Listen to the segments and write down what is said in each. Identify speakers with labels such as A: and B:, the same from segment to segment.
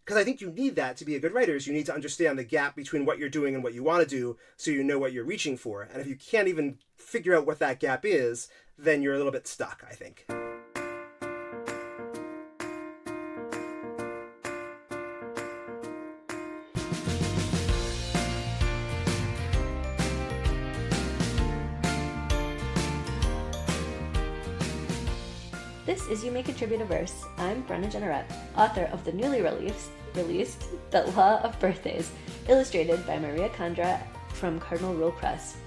A: because I think you need that to be a good writer. Is you need to understand the gap between what you're doing and what you want to do, so you know what you're reaching for. And if you can't even figure out what that gap is, then you're a little bit stuck, I think.
B: This is You May Contribute a Verse. I'm Brenna Jeanneret, author of the newly released The Law of Birthdays, illustrated by Maria Condra from Cardinal Rule Press.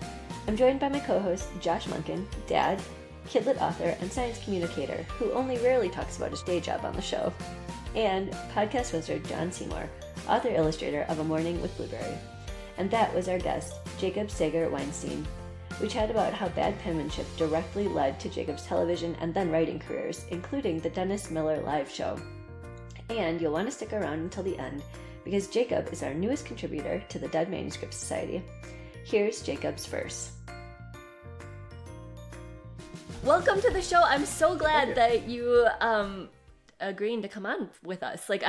B: I'm joined by my co-host Josh Monken, dad, kidlit author, and science communicator, who only rarely talks about his day job on the show, and podcast wizard Jon Seymour, author-illustrator of A Morning with Blueberry. And that was our guest, Jacob Sager Weinstein. We chat about how bad penmanship directly led to Jacob's television and then writing careers, including the Dennis Miller live show. And you'll want to stick around until the end, because Jacob is our newest contributor to the Dead Manuscript Society. Here's Jacob's verse. Welcome to the show. I'm so glad that you agreeing to come on with us. Like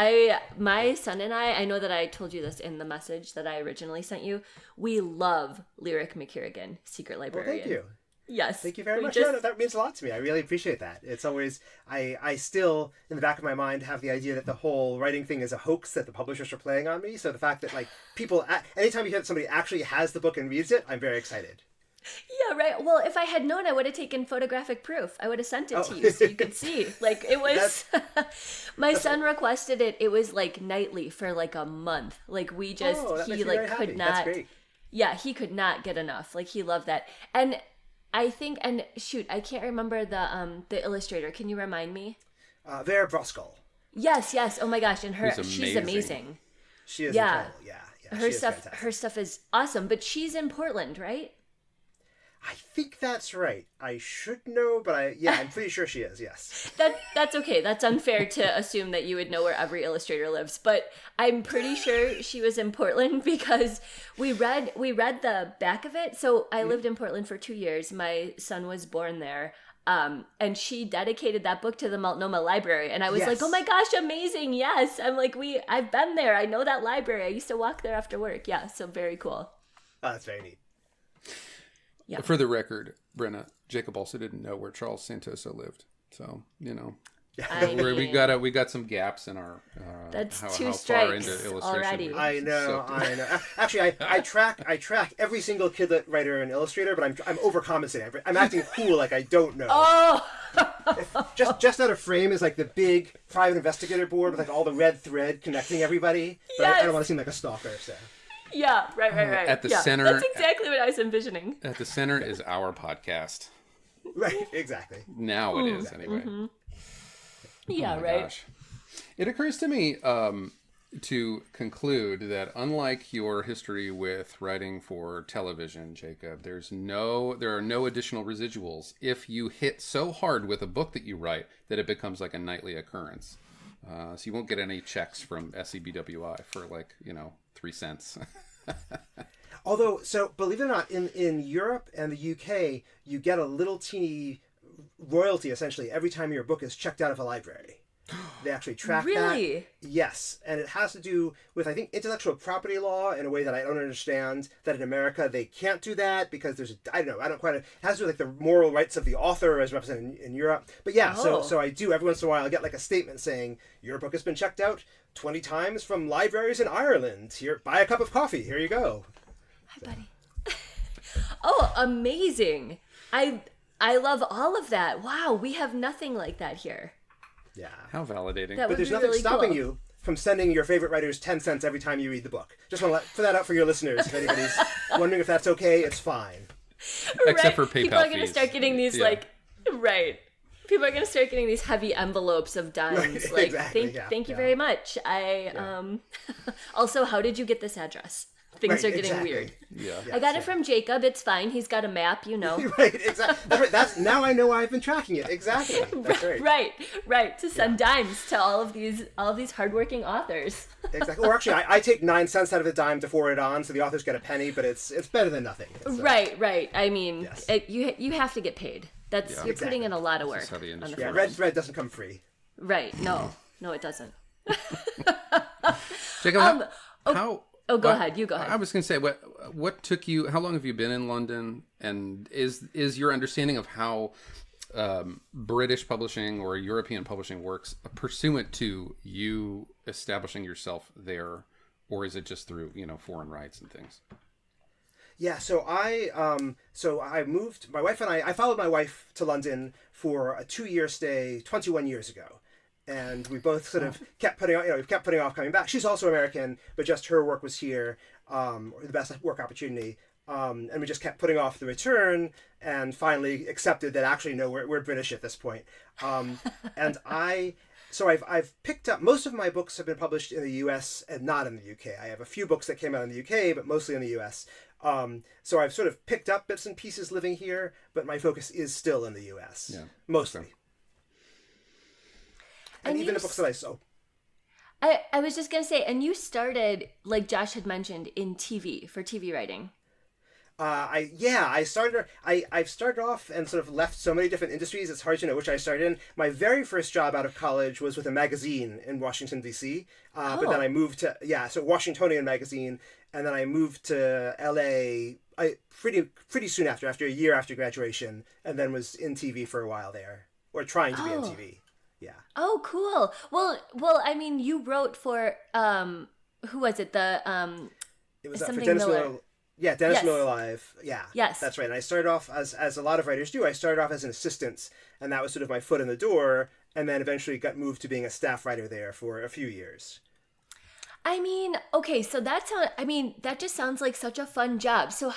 B: my son and I know that I told you this in the message that I originally sent you. We love Lyric McKierrigan, Secret Librarian.
A: Well, thank you.
B: Yes.
A: Thank you very much. No, that means a lot to me. I really appreciate that. It's always, I still, in the back of my mind, have the idea that the whole writing thing is a hoax that the publishers are playing on me. So the fact that, like, people, anytime you hear that somebody actually has the book and reads it, I'm very excited.
B: Yeah, right. Well, if I had known, I would have taken photographic proof. I would have sent it to you so you could see. Like, it was... My son requested it. It was, like, nightly for, like, a month. Like, we just... he, like, could not...
A: That's great.
B: Yeah, he could not get enough. Like, he loved that. And I think... And, shoot, I can't remember the illustrator. Can you remind me?
A: Vera Brosgol.
B: Yes. Oh, my gosh. And she's amazing.
A: She is incredible. Yeah.
B: Her stuff is awesome. But she's in Portland, right?
A: I think that's right. I should know, but I'm pretty sure she is, yes.
B: That's okay. That's unfair to assume that you would know where every illustrator lives, but I'm pretty sure she was in Portland because we read the back of it. So I lived in Portland for 2 years. My son was born there. And she dedicated that book to the Multnomah Library. And I was like, oh my gosh, amazing. Yes. I'm like, I've been there. I know that library. I used to walk there after work. Yeah. So very cool.
A: Oh, that's very neat.
C: Yeah. For the record, Brenna, Jacob also didn't know where Charles Santoso lived. So, you know, we got some gaps in our
B: that's
C: how
B: two
C: far
B: strikes
C: into illustration
B: already.
A: I know. Actually, I track every single kidlit writer and illustrator, but I'm overcompensating. I'm acting cool like I don't know.
B: Oh.
A: just out of frame is like the big private investigator board with like all the red thread connecting everybody. But
B: yes.
A: I don't want to seem like a stalker, so.
B: Yeah, right.
C: At the center...
B: That's exactly what I was envisioning.
C: At the center is our podcast.
A: Right, exactly.
C: Now it is, anyway.
B: Mm-hmm. Yeah,
C: oh
B: right.
C: Gosh. It occurs to me to conclude that unlike your history with writing for television, Jacob, there are no additional residuals if you hit so hard with a book that you write that it becomes like a nightly occurrence. So you won't get any checks from SEBWI for 3 cents.
A: Although, so believe it or not, in Europe and the UK, you get a little teeny royalty essentially every time your book is checked out of a library. They actually track that. Really? Yes. And it has to do with, I think, intellectual property law in a way that I don't understand, that in America they can't do that because there's, it has to do with like the moral rights of the author as represented in Europe. But yeah, so I do, every once in a while I get like a statement saying, your book has been checked out 20 times from libraries in Ireland. Here, buy a cup of coffee. Here you go.
B: Hi, buddy. Oh, amazing. I love all of that. Wow, we have nothing like that here.
A: Yeah.
C: How validating.
A: But there's nothing stopping you from sending your favorite writers 10 cents every time you read the book. Just want to put that out for your listeners. If anybody's wondering if that's okay, it's fine.
C: Except for PayPal
B: People are going to
C: fees.
B: start getting these right. People are going to start getting these heavy envelopes of dimes.
A: Right, exactly.
B: Thank you very much. Also, how did you get this address? Things are getting weird.
C: Yeah.
B: I got it from Jacob. It's fine. He's got a map, you know.
A: Right, exactly. That's now I know I've been tracking it. Exactly. That's right.
B: Right. To send dimes to all of these hardworking authers.
A: Exactly. Or actually, I take 9 cents out of a dime to forward it on, so the authors get a penny, but it's better than nothing.
B: Right. I mean, you have to get paid. You're putting in a lot of work.
C: How the industry
A: red thread doesn't come free.
B: Right. No, it doesn't.
C: Jacob, how?
B: Oh, go ahead. You go ahead.
C: I was going to say, what took you? How long have you been in London? And is your understanding of how British publishing or European publishing works pursuant to you establishing yourself there, or is it just through foreign rights and things?
A: Yeah, so I moved. My wife and I followed my wife to London for a 2-year stay 21 years ago. And we both sort of kept putting off coming back. She's also American, but just her work was here, or the best work opportunity. And we just kept putting off the return, and finally accepted that actually no, we're British at this point. And I've picked up, most of my books have been published in the U.S. and not in the U.K. I have a few books that came out in the U.K., but mostly in the U.S. So I've sort of picked up bits and pieces living here, but my focus is still in the U.S. Mostly. Okay. And even the books that I saw.
B: I was just going to say, and you started, like Josh had mentioned, in TV, for TV writing. I've
A: started off and sort of left so many different industries, it's hard to know which I started in. My very first job out of college was with a magazine in Washington, D.C. But then I moved to, Washingtonian magazine, and then I moved to L.A. pretty soon after a year after graduation, and then was in TV for a while there, or trying to be in TV. Yeah.
B: Oh, cool. Well, I mean, you wrote for who was it?
A: It was for Dennis Miller. Yeah, Dennis Miller Live. Yeah.
B: Yes.
A: That's right. And I started off as a lot of writers do. I started off as an assistant, and that was sort of my foot in the door, and then eventually got moved to being a staff writer there for a few years.
B: I mean, okay, so that just sounds like such a fun job. So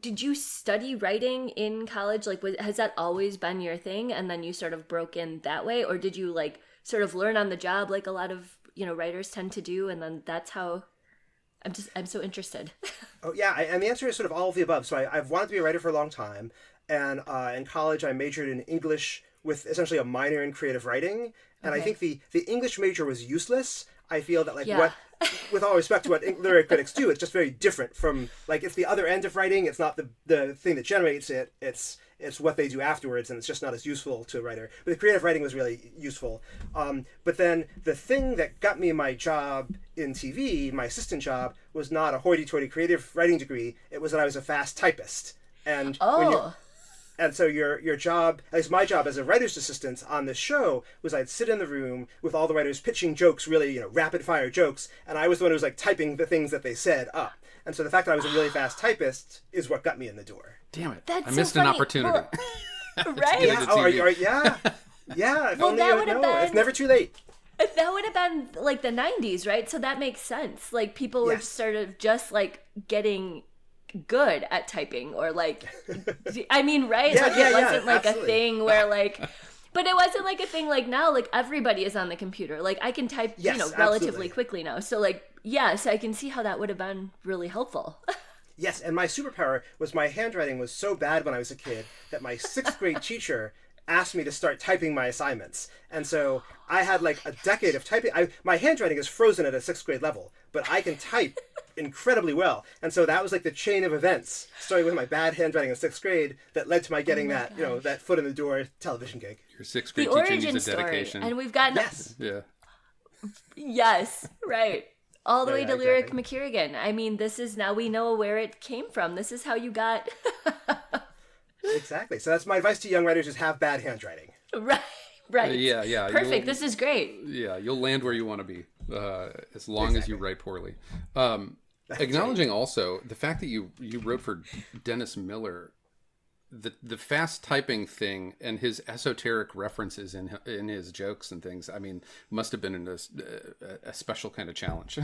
B: did you study writing in college? Like, has that always been your thing, and then you sort of broke in that way, or did you like sort of learn on the job like a lot of writers tend to do, and then that's how? I'm so interested.
A: Oh yeah, and the answer is sort of all of the above. So I've wanted to be a writer for a long time, and in college I majored in English with essentially a minor in creative writing, and I think the English major was useless. I feel that what, with all respect to what literary critics do, it's just very different from, like, it's the other end of writing. It's not the thing that generates it. It's what they do afterwards, and it's just not as useful to a writer. But the creative writing was really useful. But then the thing that got me my job in TV, my assistant job, was not a hoity-toity creative writing degree. It was that I was a fast typist. And and so your job, at least my job as a writer's assistant on this show, was I'd sit in the room with all the writers pitching jokes, really, rapid fire jokes, and I was the one who was like typing the things that they said up. And so the fact that I was a really fast typist is what got me in the door.
C: Damn it!
B: That's
C: I missed
B: so
C: an
B: funny.
C: opportunity.
B: Well, right?
A: Yeah. If
B: well,
A: only
B: that
A: you
B: would have
A: know.
B: been.
A: It's never too late.
B: That would have been like the 90s, right? So that makes sense. Like, people were sort of just like getting good at typing, or like, I mean, right? Like, it wasn't like absolutely. A thing where like, but it wasn't like a thing like now, like everybody is on the computer. Like, I can type, relatively quickly now. So like, yes, I can see how that would have been really helpful.
A: Yes, and my superpower was my handwriting was so bad when I was a kid that my 6th grade teacher asked me to start typing my assignments. And so I had like a decade of typing. My handwriting is frozen at a 6th grade level, but I can type incredibly well. And so that was like the chain of events, starting with my bad handwriting in 6th grade, that led to my getting that foot in the door television gig.
C: Your 6th grade teacher needs a dedication.
B: Story. And we've got Yes, right. All the way to Lyric McKierrigan. I mean, this is, now we know where it came from. This is how you got...
A: Exactly. So that's my advice to young writers, is have bad handwriting.
B: Right.
C: Yeah.
B: Perfect. This is great.
C: Yeah, you'll land where you want to be, as long as you write poorly. Acknowledging also the fact that you wrote for Dennis Miller, the fast typing thing and his esoteric references in his jokes and things, I mean, must have been a special kind of challenge.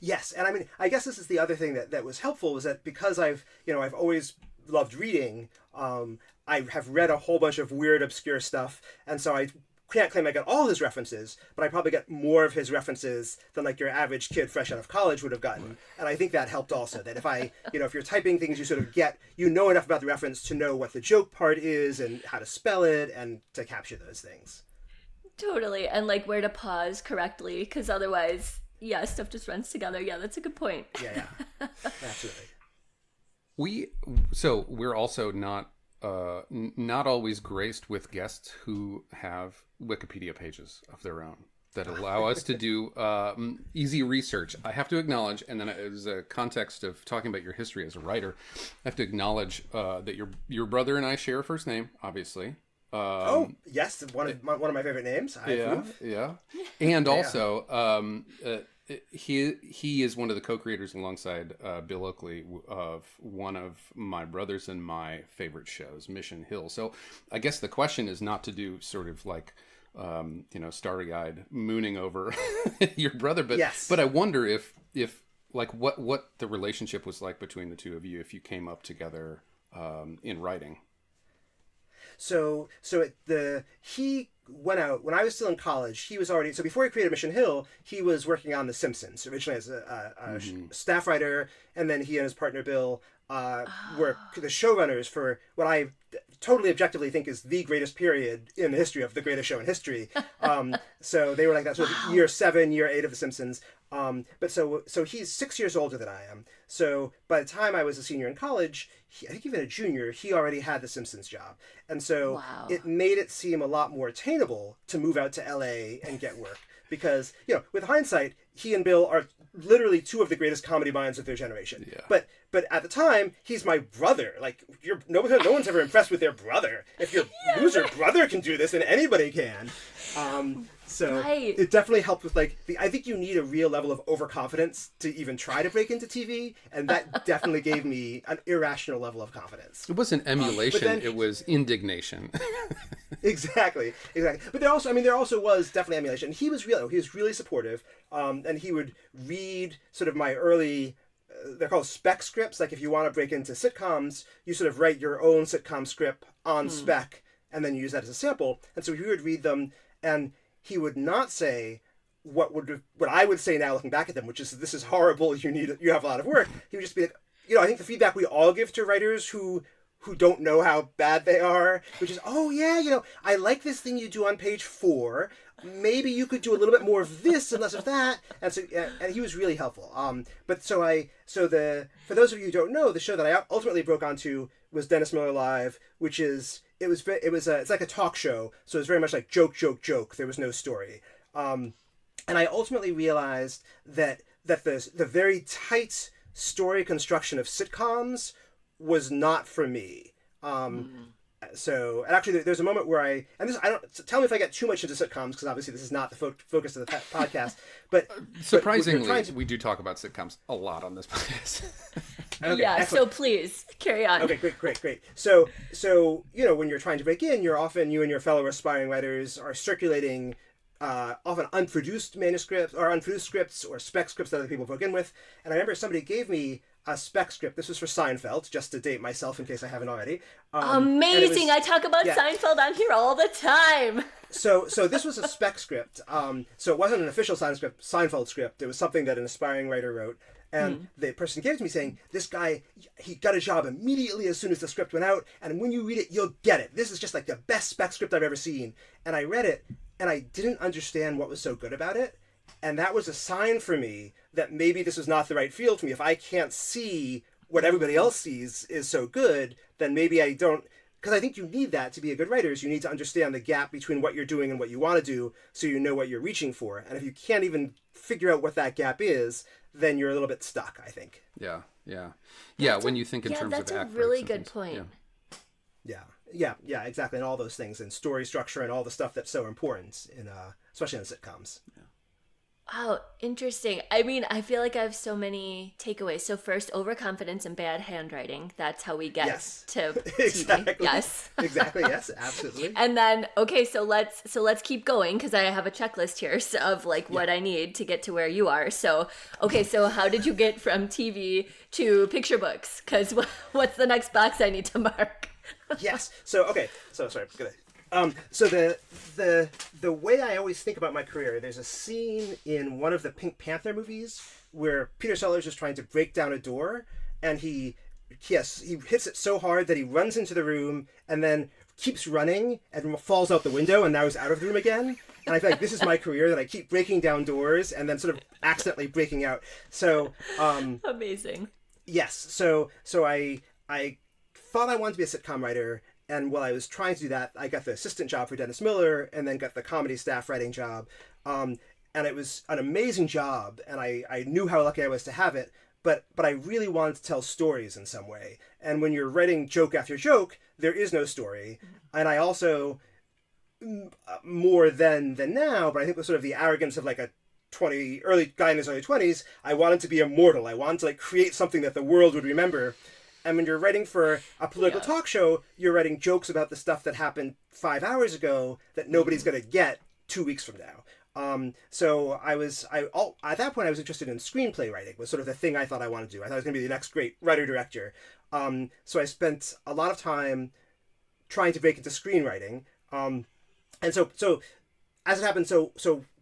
A: Yes, and I mean, I guess this is the other thing that was helpful, was that because I've always loved reading, I have read a whole bunch of weird, obscure stuff, and so I can't claim I got all his references, but I probably get more of his references than like your average kid fresh out of college would have gotten. And I think that helped also, that if you're typing things, you sort of know enough about the reference to know what the joke part is and how to spell it and to capture those things.
B: Totally. And like where to pause correctly, because otherwise, stuff just runs together. Yeah, that's a good point.
A: Yeah. Absolutely.
C: We're also not always graced with guests who have Wikipedia pages of their own. that allow us to do easy research. I have to acknowledge, and then as a context of talking about your history as a writer, I have to acknowledge that your brother and I share a first name, obviously.
A: Yes, one of my favorite names. I approve.
C: Yeah. And also, he is one of the co-creators alongside Bill Oakley of one of my brothers and my favorite shows, Mission Hill. So I guess the question is not to do sort of like, starry-eyed mooning over your brother, but
A: yes.
C: But I wonder if like what the relationship was like between the two of you if you came up together in writing.
A: So he went out when I was still in college. He was already, so before he created Mission Hill, he was working on The Simpsons originally as a staff writer, and then he and his partner Bill were the showrunners for what I totally objectively think is the greatest period in the history of the greatest show in history. So they were like that sort of year 7, year 8 of The Simpsons. But so he's 6 years older than I am. So by the time I was a senior in college, I think even a junior, he already had the Simpsons job. And so it made it seem a lot more attainable to move out to LA and get work. Because, with hindsight, he and Bill are literally two of the greatest comedy minds of their generation. Yeah. But at the time, he's my brother. Like, no one's ever impressed with their brother. If your loser brother can do this, then anybody can. It definitely helped with, like, I think you need a real level of overconfidence to even try to break into TV, and that definitely gave me an irrational level of confidence.
C: It wasn't emulation, it was indignation.
A: Exactly. But there also was definitely emulation. He was really supportive, and he would read sort of my early, they're called spec scripts. Like if you want to break into sitcoms, you sort of write your own sitcom script on spec, and then you use that as a sample. And so he would read them, and he would not say what I would say now looking back at them, which is, this is horrible, you have a lot of work. He would just be like, I think the feedback we all give to writers who don't know how bad they are, which is, I like this thing you do on page 4. Maybe you could do a little bit more of this and less of that. And so, and he was really helpful. For those of you who don't know, the show that I ultimately broke onto was Dennis Miller Live, which is, it's like a talk show. So it's very much like joke. There was no story. And I ultimately realized that the very tight story construction of sitcoms was not for me. So, and actually, there's a moment where tell me if I get too much into sitcoms, because obviously this is not the focus of the podcast. But
C: surprisingly, we do talk about sitcoms a lot on this podcast.
A: Okay,
B: yeah,
A: excellent.
B: So please carry on.
A: Okay, great. So when you're trying to break in, you and your fellow aspiring writers are circulating often unproduced manuscripts or unproduced scripts or spec scripts that other people broke in with. And I remember somebody gave me a spec script. This was for Seinfeld, just to date myself in case I haven't already.
B: Amazing! I talk about Seinfeld on here all the time.
A: So this was a spec script. So it wasn't an official Seinfeld script. It was something that an aspiring writer wrote. And the person gave it to me saying, this guy, he got a job immediately as soon as the script went out. And when you read it, you'll get it. This is just like the best spec script I've ever seen. And I read it, and I didn't understand what was so good about it. And that was a sign for me that maybe this was not the right field for me. If I can't see what everybody else sees is so good, then maybe I don't... Because I think you need that to be a good writer. You need to understand the gap between what you're doing and what you want to do, so you know what you're reaching for. And if you can't even figure out what that gap is, then you're a little bit stuck, I think.
C: Yeah. When you think in terms of act breaks.
B: That's a really good point.
A: Yeah, exactly. And all those things, and story structure, and all the stuff that's so important, especially in sitcoms. Yeah.
B: Wow, interesting. I mean, I feel like I have so many takeaways. So first, overconfidence and bad handwriting. That's how we get to TV.
A: Exactly.
B: Yes.
A: Exactly. Yes, absolutely.
B: And then, okay, so let's keep going, because I have a checklist here of what I need to get to where you are. So, okay, so how did you get from TV to picture books? Because what's the next box I need to mark?
A: Yes. So, okay. So, sorry. So the way I always think about my career, there's a scene in one of the Pink Panther movies where Peter Sellers is trying to break down a door, and he hits it so hard that he runs into the room and then keeps running and falls out the window, and now he's out of the room again. And I feel like this is my career, that I keep breaking down doors and then sort of accidentally breaking out. So
B: amazing.
A: Yes. So I thought I wanted to be a sitcom writer. And while I was trying to do that, I got the assistant job for Dennis Miller, and then got the comedy staff writing job. And it was an amazing job, and I knew how lucky I was to have it, but I really wanted to tell stories in some way. And when you're writing joke after joke, there is no story. And I also, more than now, but I think with sort of the arrogance of like a early guy in his early 20s, I wanted to be immortal. I wanted to like create something that the world would remember. And when you're writing for a political talk show, you're writing jokes about the stuff that happened 5 hours ago that nobody's going to get 2 weeks from now. So at that point I was interested in screenplay writing, was sort of the thing I thought I wanted to do. I thought I was going to be the next great writer-director. So I spent a lot of time trying to break into screenwriting. And so as it happened, so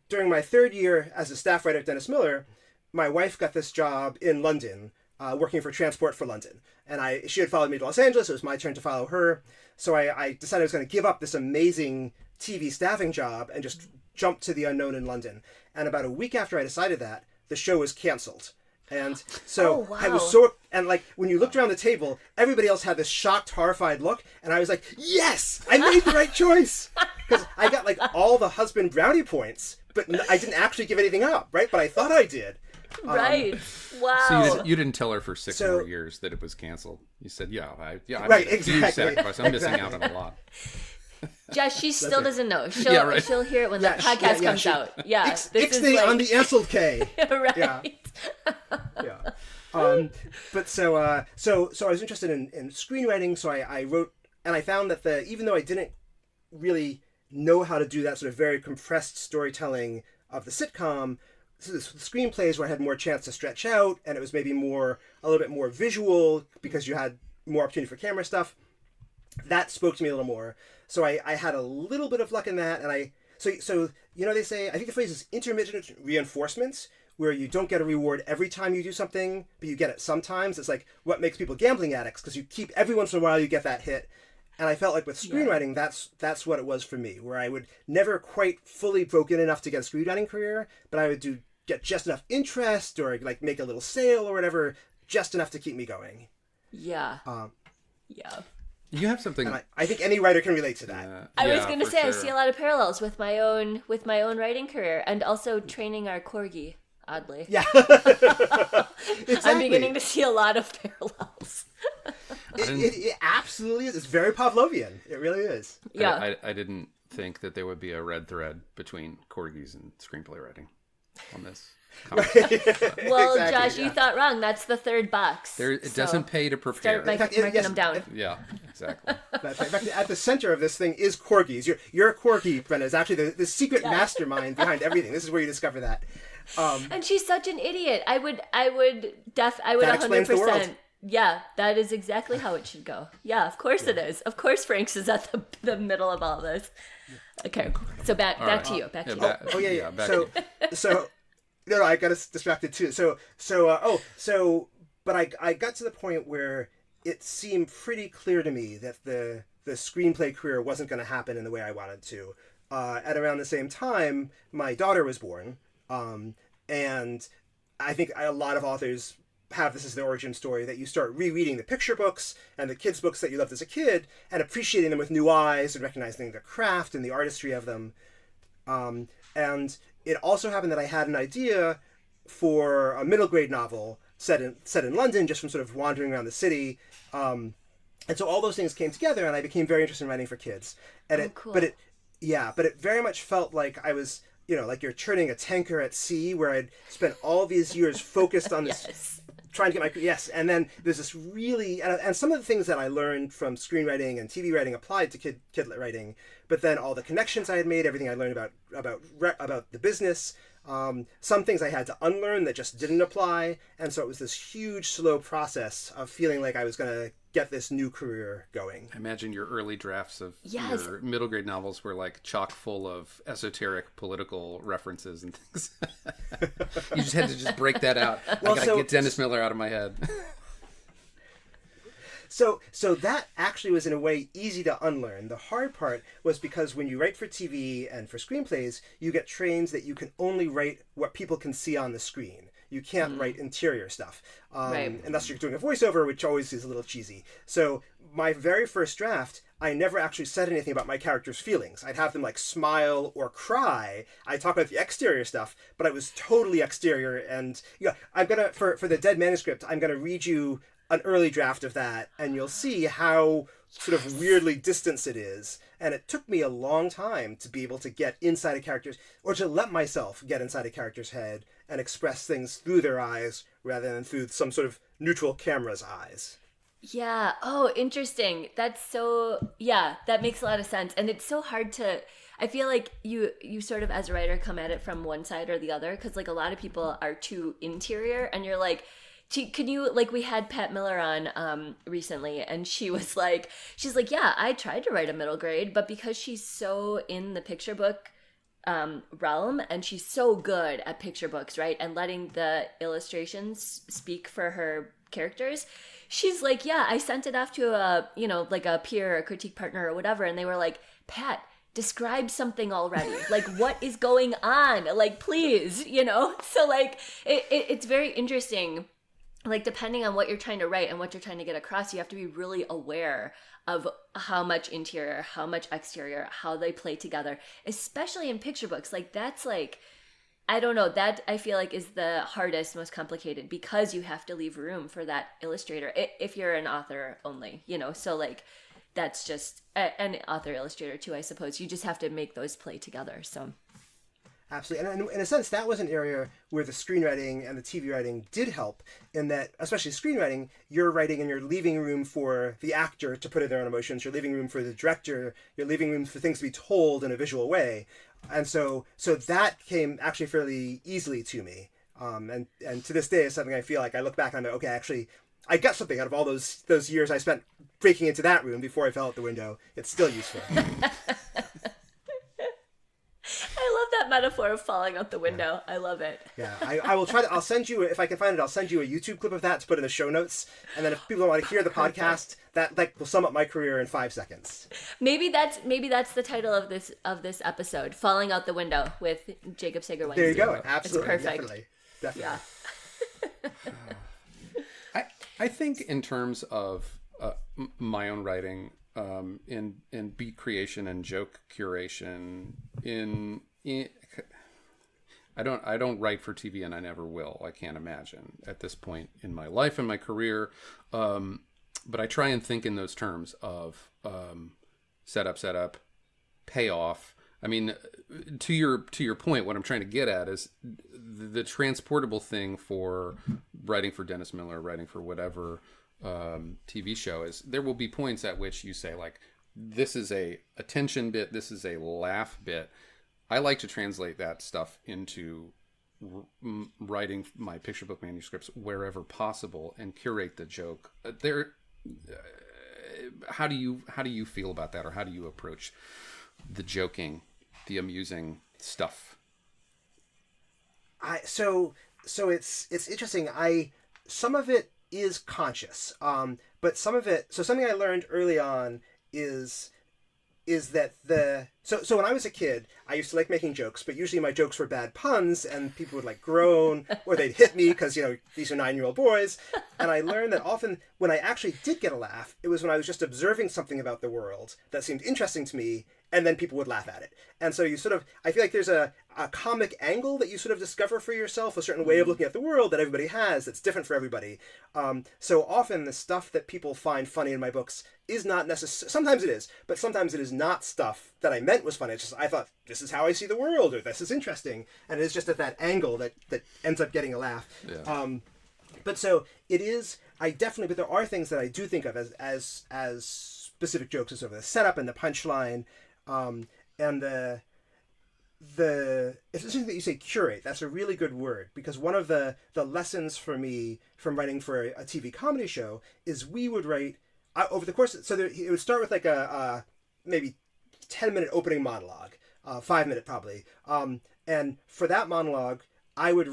A: during my 3rd year as a staff writer at Dennis Miller, my wife got this job in London, working for Transport for London. And she had followed me to Los Angeles. It was my turn to follow her. So I decided I was going to give up this amazing TV staffing job and just jump to the unknown in London. And about a week after I decided that, the show was canceled. And so I was and like when you looked around the table, everybody else had this shocked, horrified look. And I was like, yes, I made the right choice. Because I got like all the husband brownie points, but I didn't actually give anything up, right? But I thought I did.
B: Right. Wow.
C: So you didn't tell her for 6 more years that it was canceled. You said, I
A: right,
C: made a
A: exactly.
C: huge sacrifice. I'm missing out on a lot.
B: Josh, she still doesn't know. She'll hear it when the podcast comes out. Yeah.
A: This is like... on the Ansel K.
B: Right.
A: Yeah. But so I was interested in screenwriting, so I wrote, and I found that even though I didn't really know how to do that sort of very compressed storytelling of the sitcom, so the screenplays where I had more chance to stretch out, and it was maybe a little bit more visual because you had more opportunity for camera stuff. That spoke to me a little more. So I had a little bit of luck in that, and so they say, I think the phrase is intermittent reinforcements, where you don't get a reward every time you do something, but you get it sometimes. It's like what makes people gambling addicts, because you keep every once in a while you get that hit. And I felt like with screenwriting, that's what it was for me, where I would never quite fully broke in enough to get a screenwriting career, but I would get just enough interest or like make a little sale or whatever, just enough to keep me going.
B: Yeah.
C: Yeah. You have something.
A: And I think any writer can relate to that.
B: I was going to say, sure. I see a lot of parallels with my own writing career, and also training our corgi. Oddly,
A: yeah. Exactly.
B: I'm beginning to see a lot of parallels.
A: It absolutely is. It's very Pavlovian. It really is.
B: Yeah.
C: I didn't think that there would be a red thread between corgis and screenplay writing on this.
B: Well, exactly, Josh, you thought wrong. That's the third box.
C: It doesn't pay to prepare.
B: Start marking them down.
C: Yeah, exactly.
A: That's right. In fact, at the center of this thing is corgis. Your corgi, Brenna, is actually the secret mastermind behind everything. This is where you discover that.
B: And she's such an idiot. I would 100%. Yeah, that is exactly how it should go. Yeah, of course it is. Of course Franks is at the middle of all this. Okay, so back to you. Back to you.
A: Back to you. So no, I got us distracted too. But I got to the point where it seemed pretty clear to me that the screenplay career wasn't going to happen in the way I wanted to. At around the same time, my daughter was born. And I think a lot of authors have this as the origin story, that you start rereading the picture books and the kids' books that you loved as a kid and appreciating them with new eyes and recognizing the craft and the artistry of them. And it also happened that I had an idea for a middle grade novel set in London, just from sort of wandering around the city. And so all those things came together, and I became very interested in writing for kids. And
B: cool.
A: But it very much felt like I was, like you're turning a tanker at sea, where I'd spent all these years focused on this, trying to get my, and then there's this really, and some of the things that I learned from screenwriting and TV writing applied to kidlit writing, but then all the connections I had made, everything I learned about the business, some things I had to unlearn that just didn't apply, and so it was this huge, slow process of feeling like I was going to get this new career going.
C: I imagine your early drafts of your middle grade novels were like chock full of esoteric political references and things. You just had to break that out. Well, I gotta get Dennis Miller out of my head.
A: So that actually was in a way easy to unlearn. The hard part was because when you write for TV and for screenplays, you get trained that you can only write what people can see on the screen. You can't write interior stuff.
B: Right.
A: Unless you're doing a voiceover, which always is a little cheesy. So my very first draft, I never actually said anything about my character's feelings. I'd have them like smile or cry. I talk about the exterior stuff, but I was totally exterior. And I'm gonna for the Dead manuscript, I'm gonna read you an early draft of that, and you'll see how sort of weirdly distanced it is. And it took me a long time to be able to get inside a character's, or to let myself get inside a character's head and express things through their eyes rather than through some sort of neutral camera's eyes.
B: Yeah. Oh, interesting. That's so, yeah, that makes a lot of sense. And it's so hard to, I feel like you sort of as a writer come at it from one side or the other, because like a lot of people are too interior, and you're like, can you, like, we had Pat Miller on recently, and she's like, yeah, I tried to write a middle grade, but because she's so in the picture book realm, and she's so good at picture books, right, and letting the illustrations speak for her characters, she's like, yeah, I sent it off to a, like a peer, a critique partner or whatever, and they were like, Pat, describe something already. Like, what is going on? Like, please, So, like, it's very interesting. Like, depending on what you're trying to write and what you're trying to get across, you have to be really aware of how much interior, how much exterior, how they play together, especially in picture books. Like, that's like, I don't know, that I feel like is the hardest, most complicated, because you have to leave room for that illustrator if you're an author only, so like that's just an author illustrator too, I suppose. You just have to make those play together. So
A: absolutely. And in a sense, that was an area where the screenwriting and the TV writing did help, in that, especially screenwriting, you're writing and you're leaving room for the actor to put in their own emotions, you're leaving room for the director, you're leaving room for things to be told in a visual way. And so that came actually fairly easily to me. And to this day is something I feel like I look back and I'm like, okay, actually, I got something out of all those years I spent breaking into that room before I fell out the window. It's still useful.
B: I love that metaphor of falling out the window. Yeah. I love it.
A: Yeah, I will try to. I'll send you, if I can find it, I'll send you a YouTube clip of that to put in the show notes. And then if people want to hear the podcast, that will sum up my career in 5 seconds.
B: Maybe that's the title of this episode: "Falling Out the Window" with Jacob Sager Weinstein.
A: There you go. Absolutely,
B: it's perfect.
A: Definitely.
B: Yeah.
C: I think in terms of my own writing, in beat creation and joke curation, I don't write for TV, and I never will. I can't imagine at this point in my life and my career. But I try and think in those terms of setup, payoff. I mean, to your point, what I'm trying to get at is the transportable thing for writing for Dennis Miller, writing for whatever TV show is, there will be points at which you say, like, this is a attention bit, this is a laugh bit. I like to translate that stuff into writing my picture book manuscripts wherever possible and curate the joke. How do you feel about that, or how do you approach the joking, the amusing stuff?
A: So it's interesting. Some of it is conscious, but some of it. So something I learned early on is that so when I was a kid, I used to like making jokes, but usually my jokes were bad puns, and people would like groan or they'd hit me because these are 9-year-old boys. And I learned that often when I actually did get a laugh, it was when I was just observing something about the world that seemed interesting to me, and then people would laugh at it. And so I feel like there's a comic angle that you sort of discover for yourself, a certain way of looking at the world that everybody has that's different for everybody. So often the stuff that people find funny in my books is not necessarily, sometimes it is, but sometimes it is not stuff that I meant was funny. It's just, I thought, this is how I see the world, or this is interesting. And it's just at that angle that ends up getting a laugh. Yeah. But so it is, but there are things that I do think of as specific jokes, as sort of the setup and the punchline. And the it's interesting that you say curate. That's a really good word, because one of the lessons for me from writing for a TV comedy show is we would write over the course. It would start with like a maybe 10-minute opening monologue, 5-minute probably. And for that monologue, I would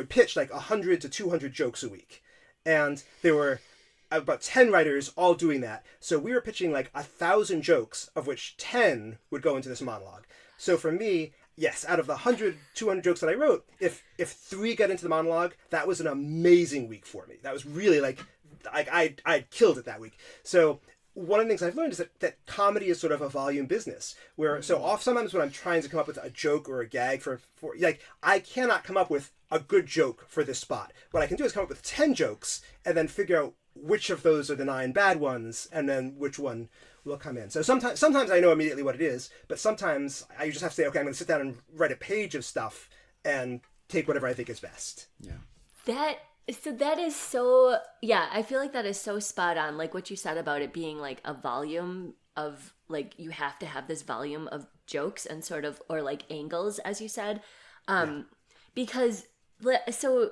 A: pitch like 100 to 200 jokes a week, and there were about 10 writers all doing that. So we were pitching like 1,000 jokes, of which 10 would go into this monologue. So for me, yes, out of the 100, 200 jokes that I wrote, if 3 got into the monologue, that was an amazing week for me. That was really like, I killed it that week. So one of the things I've learned is that comedy is sort of a volume business, where sometimes when I'm trying to come up with a joke or a gag for like, I cannot come up with a good joke for this spot. What I can do is come up with 10 jokes and then figure out which of those are the 9 bad ones, and then which one will come in. So sometimes I know immediately what it is, but sometimes I just have to say, okay, I'm going to sit down and write a page of stuff and take whatever I think is best.
C: Yeah.
B: That is so, yeah, I feel like that is so spot on. Like what you said about it being like a volume of, like, you have to have this volume of jokes and sort of, or like angles, as you said. Because, so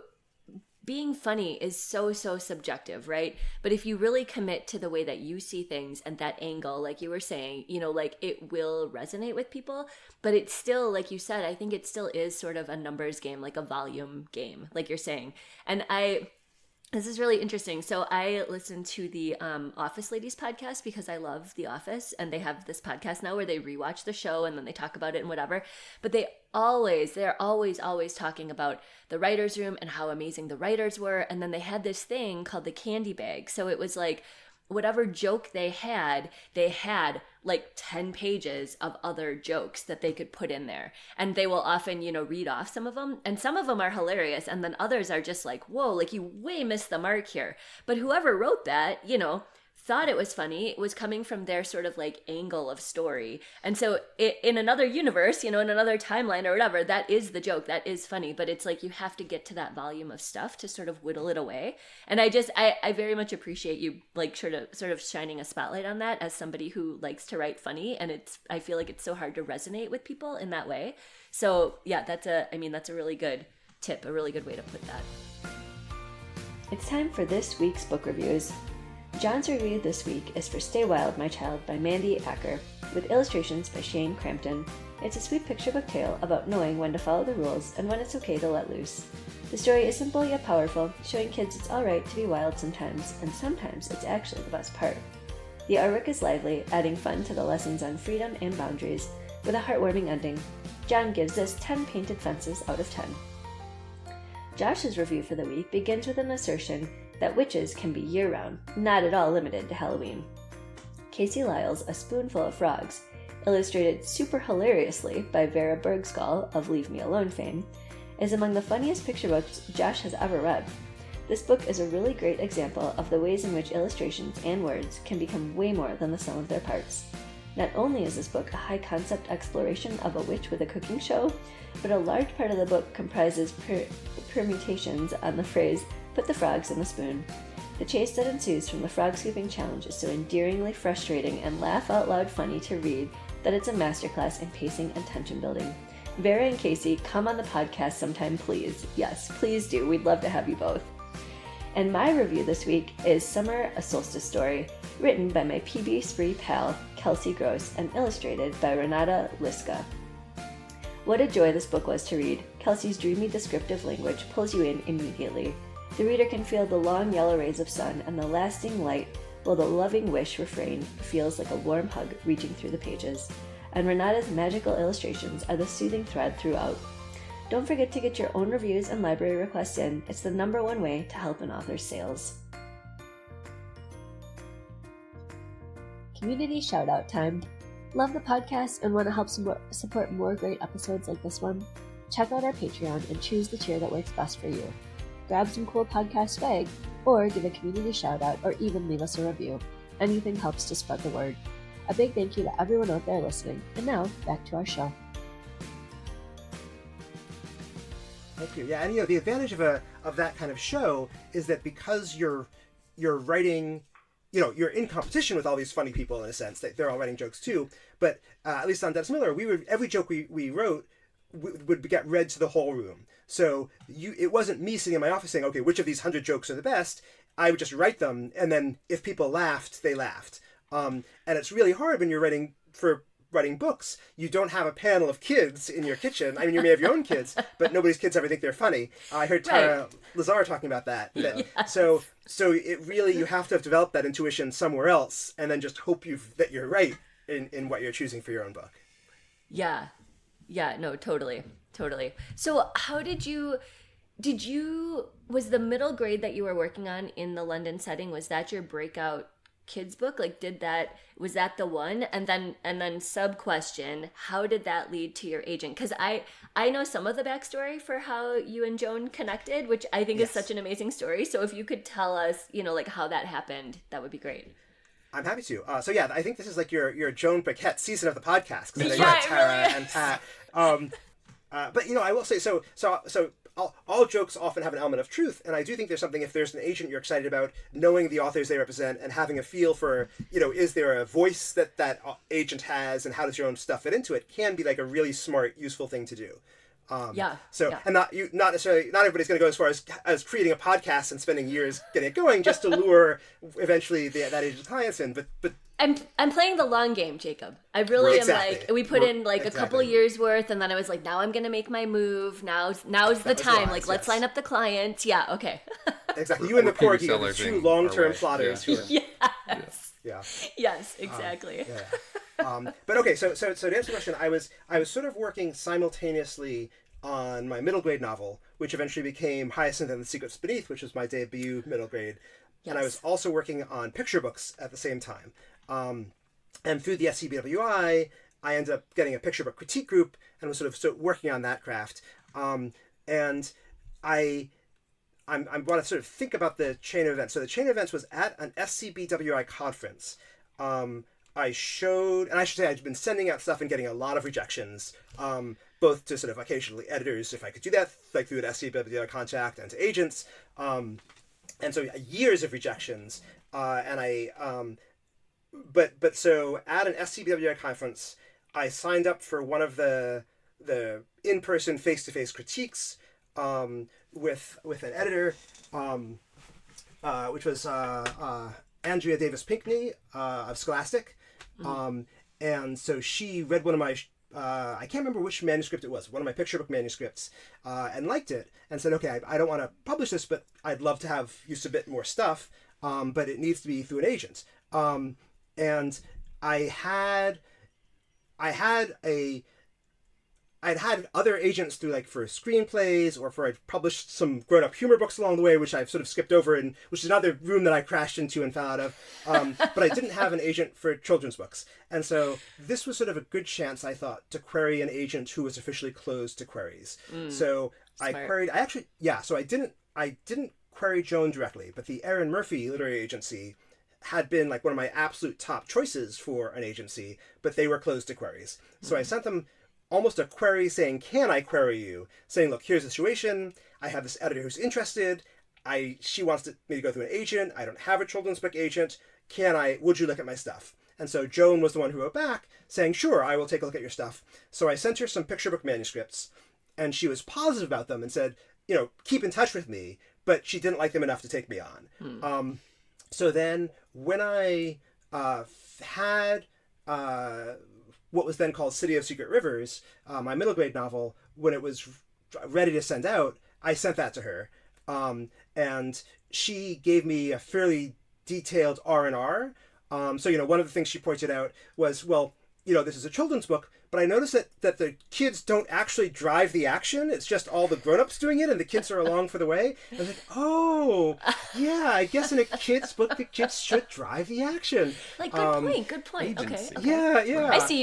B: being funny is so subjective, right? But if you really commit to the way that you see things and that angle, like you were saying, you know, like it will resonate with people, but it's still, like you said, I think it still is sort of a numbers game, like a volume game, like you're saying. And this is really interesting. So I listen to the Office Ladies podcast because I love The Office, and they have this podcast now where they rewatch the show and then they talk about it and whatever. But they're always talking about the writer's room and how amazing the writers were. And then they had this thing called the candy bag. So it was like whatever joke they had like 10 pages of other jokes that they could put in there. And they will often, you know, read off some of them. And some of them are hilarious. And then others are just like, whoa, like you way missed the mark here. But whoever wrote that, you know, thought it was funny. It was coming from their sort of like angle of story. And so in another universe, you know, in another timeline or whatever, that is the joke. That is funny. But it's like you have to get to that volume of stuff to sort of whittle it away. And I very much appreciate you like sort of shining a spotlight on that as somebody who likes to write funny. And I feel like it's so hard to resonate with people in that way. So yeah, that's a really good tip, a really good way to put that.
D: It's time for this week's book reviews. John's review this week is for Stay Wild, My Child by Mandy Archer, with illustrations by Shane Crampton. It's a sweet picture book tale about knowing when to follow the rules and when it's okay to let loose. The story is simple yet powerful, showing kids it's alright to be wild sometimes, and sometimes it's actually the best part. The artwork is lively, adding fun to the lessons on freedom and boundaries, with a heartwarming ending. John gives this 10 painted fences out of 10. Josh's review for the week begins with an assertion that witches can be year-round, not at all limited to Halloween. Casey Lyall's A Spoonful of Frogs, illustrated super hilariously by Vera Brosgol of Leave Me Alone fame, is among the funniest picture books Josh has ever read. This book is a really great example of the ways in which illustrations and words can become way more than the sum of their parts. Not only is this book a high-concept exploration of a witch with a cooking show, but a large part of the book comprises permutations on the phrase, "Put the frogs in the spoon." The chase that ensues from the frog scooping challenge is so endearingly frustrating and laugh-out-loud funny to read that it's a masterclass in pacing and tension building. Vera and Casey, come on the podcast sometime, please. Yes, please do. We'd love to have you both. And my review this week is Summer, A Solstice Story, written by my PB Spree pal, Kelsey Gross, and illustrated by Renata Liwska. What a joy this book was to read. Kelsey's dreamy descriptive language pulls you in immediately. The reader can feel the long yellow rays of sun and the lasting light, while the loving wish refrain feels like a warm hug reaching through the pages. And Renata's magical illustrations are the soothing thread throughout. Don't forget to get your own reviews and library requests in. It's the #1 way to help an author's sales. Community shout-out time. Love the podcast and want to help support more great episodes like this one? Check out our Patreon and choose the tier that works best for you. Grab some cool podcast swag, or give a community shout-out, or even leave us a review. Anything helps to spread the word. A big thank you to everyone out there listening. And now, back to our show.
A: Thank you. Yeah, and the advantage of that kind of show is that because you're writing, you're in competition with all these funny people in a sense. They're all writing jokes too. But at least on Dennis Miller, every joke we wrote would get read to the whole room. So it wasn't me sitting in my office saying, okay, which of these 100 jokes are the best? I would just write them, and then if people laughed, they laughed. And it's really hard when you're writing books. You don't have a panel of kids in your kitchen. I mean, you may have your own kids, but nobody's kids ever think they're funny. I heard Tara Lazar talking about that.
B: Yes.
A: So it really, you have to have developed that intuition somewhere else, and then just hope that you're right in what you're choosing for your own book.
B: Yeah. Yeah, no, totally. So how did you, was the middle grade that you were working on in the London setting, was that your breakout kids book? Like, was that the one? And then sub question, how did that lead to your agent? Because I know some of the backstory for how you and Joan connected, which I think is such an amazing story. So if you could tell us, like how that happened, that would be great.
A: I'm happy to. So yeah, I think this is like your Joan Paquette season of the podcast, because
B: Yeah,
A: Tara
B: really
A: and Pat. But I will say so all jokes often have an element of truth, and I do think there's something, if there's an agent you're excited about, knowing the authors they represent and having a feel for, is there a voice that agent has, and how does your own stuff fit into it, can be like a really smart, useful thing to do. And not everybody's going to go as far as creating a podcast and spending years getting it going just to lure eventually that agent's clients in, but
B: I'm playing the long game, Jacob. I really am. Like, we put in like a couple years worth, and then I was like, now I'm going to make my move. Now's the time. Like, let's line up the clients. Yeah, okay.
A: Exactly. You and the Porgy are the two long-term plotters.
B: Yes.
A: Yeah.
B: Yes, exactly.
A: But okay, so to answer the question, I was sort of working simultaneously on my middle grade novel, which eventually became Hyacinth and the Secrets Beneath, which was my debut middle grade. Yes. And I was also working on picture books at the same time. And through the SCBWI, I ended up getting a picture book critique group and was sort of working on that craft. And I want to sort of think about the chain of events. So the chain of events was at an SCBWI conference. I showed, and I should say I'd been sending out stuff and getting a lot of rejections, both to sort of occasionally editors, if I could do that, like through an SCBWI contact, and to agents. And so years of rejections. But so at an SCBWI conference, I signed up for one of the in-person face-to-face critiques with an editor, which was Andrea Davis Pinkney of Scholastic. And so she read one of my, I can't remember which manuscript it was, one of my picture book manuscripts, and liked it, and said, okay, I don't want to publish this, but I'd love to have you submit more stuff, but it needs to be through an agent. And I'd had other agents through, like, for screenplays, or for, I'd published some grown-up humor books along the way, which I've sort of skipped over, and which is another room that I crashed into and fell out of. But I didn't have an agent for children's books. And so this was sort of a good chance, I thought, to query an agent who was officially closed to queries. So
B: Smart.
A: I didn't query Joan directly, but the Erin Murphy Literary Agency had been like one of my absolute top choices for an agency, but they were closed to queries. So I sent them almost a query saying, can I query you? Saying, look, here's the situation. I have this editor who's interested. She wants me to go through an agent. I don't have a children's book agent. Would you look at my stuff? And so Joan was the one who wrote back saying, sure, I will take a look at your stuff. So I sent her some picture book manuscripts, and she was positive about them and said, keep in touch with me, but she didn't like them enough to take me on. So then when I had what was then called City of Secret Rivers, my middle grade novel, when it was ready to send out, I sent that to her. And she gave me a fairly detailed R&R. So, one of the things she pointed out was, well, this is a children's book, but I noticed that the kids don't actually drive the action. It's just all the grown-ups doing it, and the kids are along for the way. And I was like, oh, yeah, I guess in a kid's book, the kids should drive the action.
B: Like, good point. Okay.
A: Yeah.
B: I see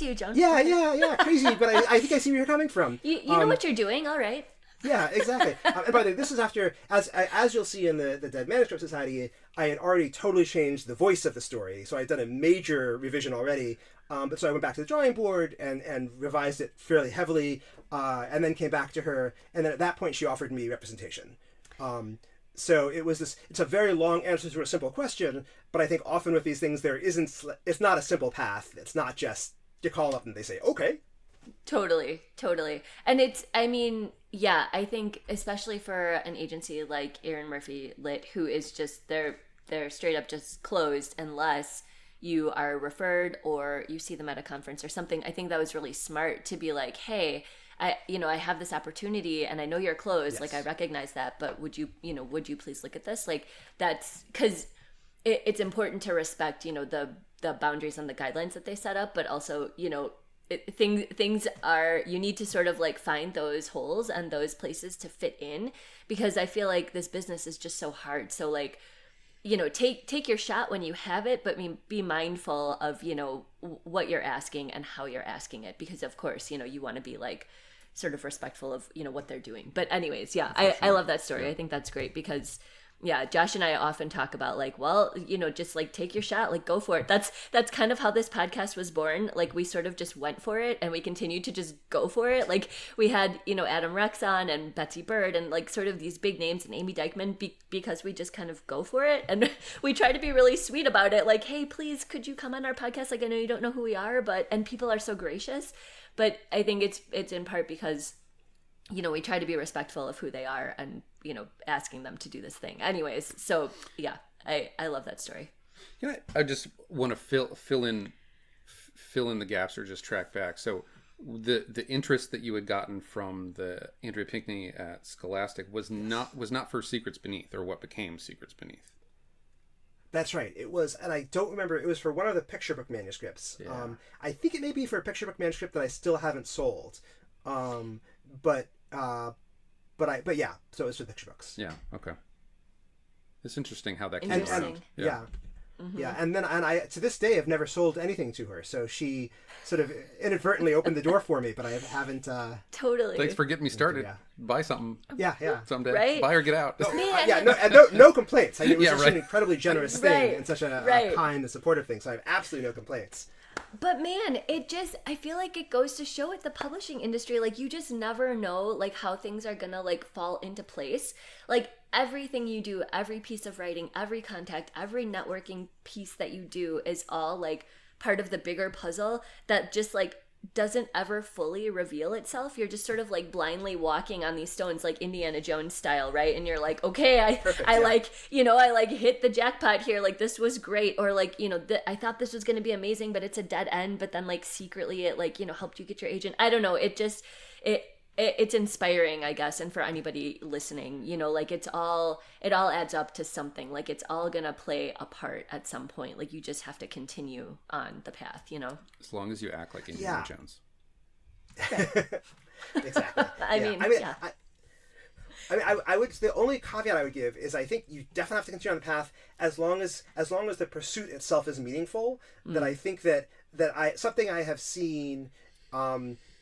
B: you, John.
A: Yeah, crazy, but I think I see where you're coming from.
B: You know what you're doing, all right.
A: Yeah, exactly. And by the way, this is after, as you'll see in the Dead Manuscript Society, I had already totally changed the voice of the story. So I had done a major revision already. But so I went back to the drawing board and revised it fairly heavily, and then came back to her. And then at that point, she offered me representation. So it's a very long answer to a simple question, but I think often with these things, it's not a simple path. It's not just you call up and they say, okay.
B: Totally. And I think especially for an agency like Erin Murphy Lit, who is just, they're straight up just closed unless you are referred or you see them at a conference or something. I think that was really smart to be like, hey, I have this opportunity and I know you're closed. Yes. Like, I recognize that, but would you please look at this? Like, that's because it's important to respect, the boundaries and the guidelines that they set up, but also, things are, you need to sort of like find those holes and those places to fit in, because I feel like this business is just so hard. So like, you know, take your shot when you have it, but be mindful of, you know, what you're asking and how you're asking it, because of course, you know, you want to be like sort of respectful of, you know, what they're doing. But anyways, yeah, I love that story. I think that's great because yeah, Josh and I often talk about like, well, you know, just like take your shot, like go for it. That's kind of how this podcast was born. Like we sort of just went for it and we continued to just go for it. Like we had, you know, Adam Rex on and Betsy Bird and like sort of these big names and Amy Dykman because we just kind of go for it. And we try to be really sweet about it. Like, hey, please, could you come on our podcast? Like, I know you don't know who we are, and people are so gracious. But I think it's in part because, you know, we try to be respectful of who they are and, you know, asking them to do this thing. Anyways, so yeah, I love that story.
C: You know, I just want to fill in the gaps or just track back. So the interest that you had gotten from the Andrea Pinckney at Scholastic was not for Secrets Beneath, or what became Secrets Beneath.
A: That's right. It was, and I don't remember. It was for one of the picture book manuscripts.
C: Yeah.
A: I think it may be for a picture book manuscript that I still haven't sold. But yeah, so it's for picture books.
C: Yeah. Okay. It's interesting how that came
B: Interesting.
C: around.
A: Yeah.
B: Mm-hmm.
A: Yeah, and I to this day have never sold anything to her, so she sort of inadvertently opened the door for me, but I haven't.
B: Totally.
C: Thanks for getting me started.
A: Yeah.
C: Buy something.
A: Yeah.
C: Someday.
B: Right?
C: Buy or get out.
A: No complaints. I mean, it was
C: Yeah,
A: such
C: right.
A: an incredibly generous thing
B: Right.
A: and such a
B: Right.
A: kind and supportive thing, so I have absolutely no complaints.
B: But man, I feel like it goes to show at the publishing industry, like you just never know like how things are gonna like fall into place. Like everything you do, every piece of writing, every contact, every networking piece that you do is all like part of the bigger puzzle that just like doesn't ever fully reveal itself. You're just sort of like blindly walking on these stones like Indiana Jones style, right? And you're like, okay, I like, you know, I like hit the jackpot here, like this was great, or like, you know, I thought this was going to be amazing, but it's a dead end, but then like secretly it like, you know, helped you get your agent. I don't know, it's inspiring, I guess, and for anybody listening, you know, like it all adds up to something. Like it's all gonna play a part at some point. Like you just have to continue on the path, you know.
C: As long as you act like Indiana Jones.
A: Exactly.
B: I mean,
A: I would. The only caveat I would give is I think you definitely have to continue on the path as long as the pursuit itself is meaningful. That I think that something I have seen.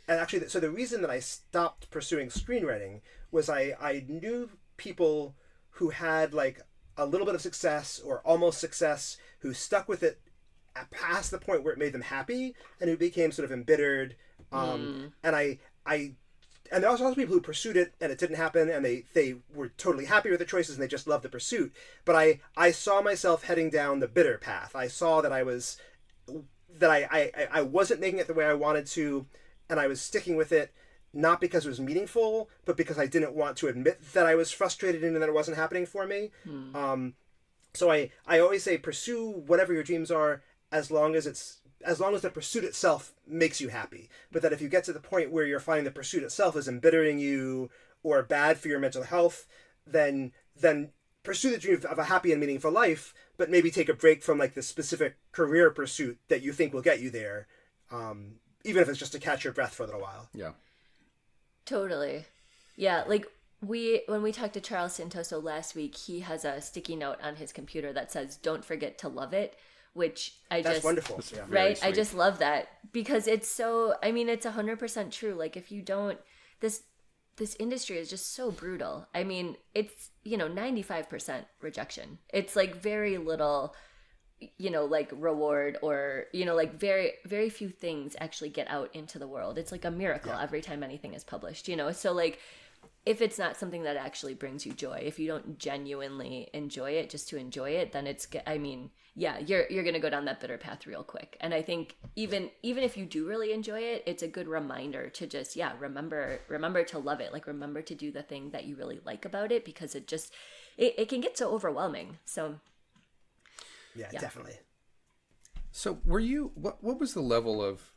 A: And actually, so the reason that I stopped pursuing screenwriting was I knew people who had like a little bit of success or almost success who stuck with it past the point where it made them happy and who became sort of embittered. And there are also people who pursued it and it didn't happen and they were totally happy with the choices and they just loved the pursuit. But I saw myself heading down the bitter path. I saw that I wasn't making it the way I wanted to. And I was sticking with it, not because it was meaningful, but because I didn't want to admit that I was frustrated and that it wasn't happening for me. So I always say pursue whatever your dreams are as long as the pursuit itself makes you happy. But that if you get to the point where you're finding the pursuit itself is embittering you or bad for your mental health, then pursue the dream of a happy and meaningful life, but maybe take a break from like the specific career pursuit that you think will get you there. Even if it's just to catch your breath for a little while.
C: Yeah.
B: Totally. Yeah, like when we talked to Charles Santoso last week, he has a sticky note on his computer that says, "Don't forget to love it," which
A: That's wonderful.
C: That's
A: Yeah.
B: Right?
C: sweet.
B: I just love that because it's so, I mean, it's 100% true. Like if you don't, this industry is just so brutal. I mean, it's, you know, 95% rejection. It's like very little, you know, like reward or, you know, like very, very few things actually get out into the world. It's like a miracle every time anything is published, you know? So like, if it's not something that actually brings you joy, if you don't genuinely enjoy it just to enjoy it, then it's, I mean, yeah, you're going to go down that bitter path real quick. And I think even if you do really enjoy it, it's a good reminder to just, remember to love it. Like remember to do the thing that you really like about it, because it just, it can get so overwhelming. So
A: Yeah, definitely.
C: So were you, what was the level of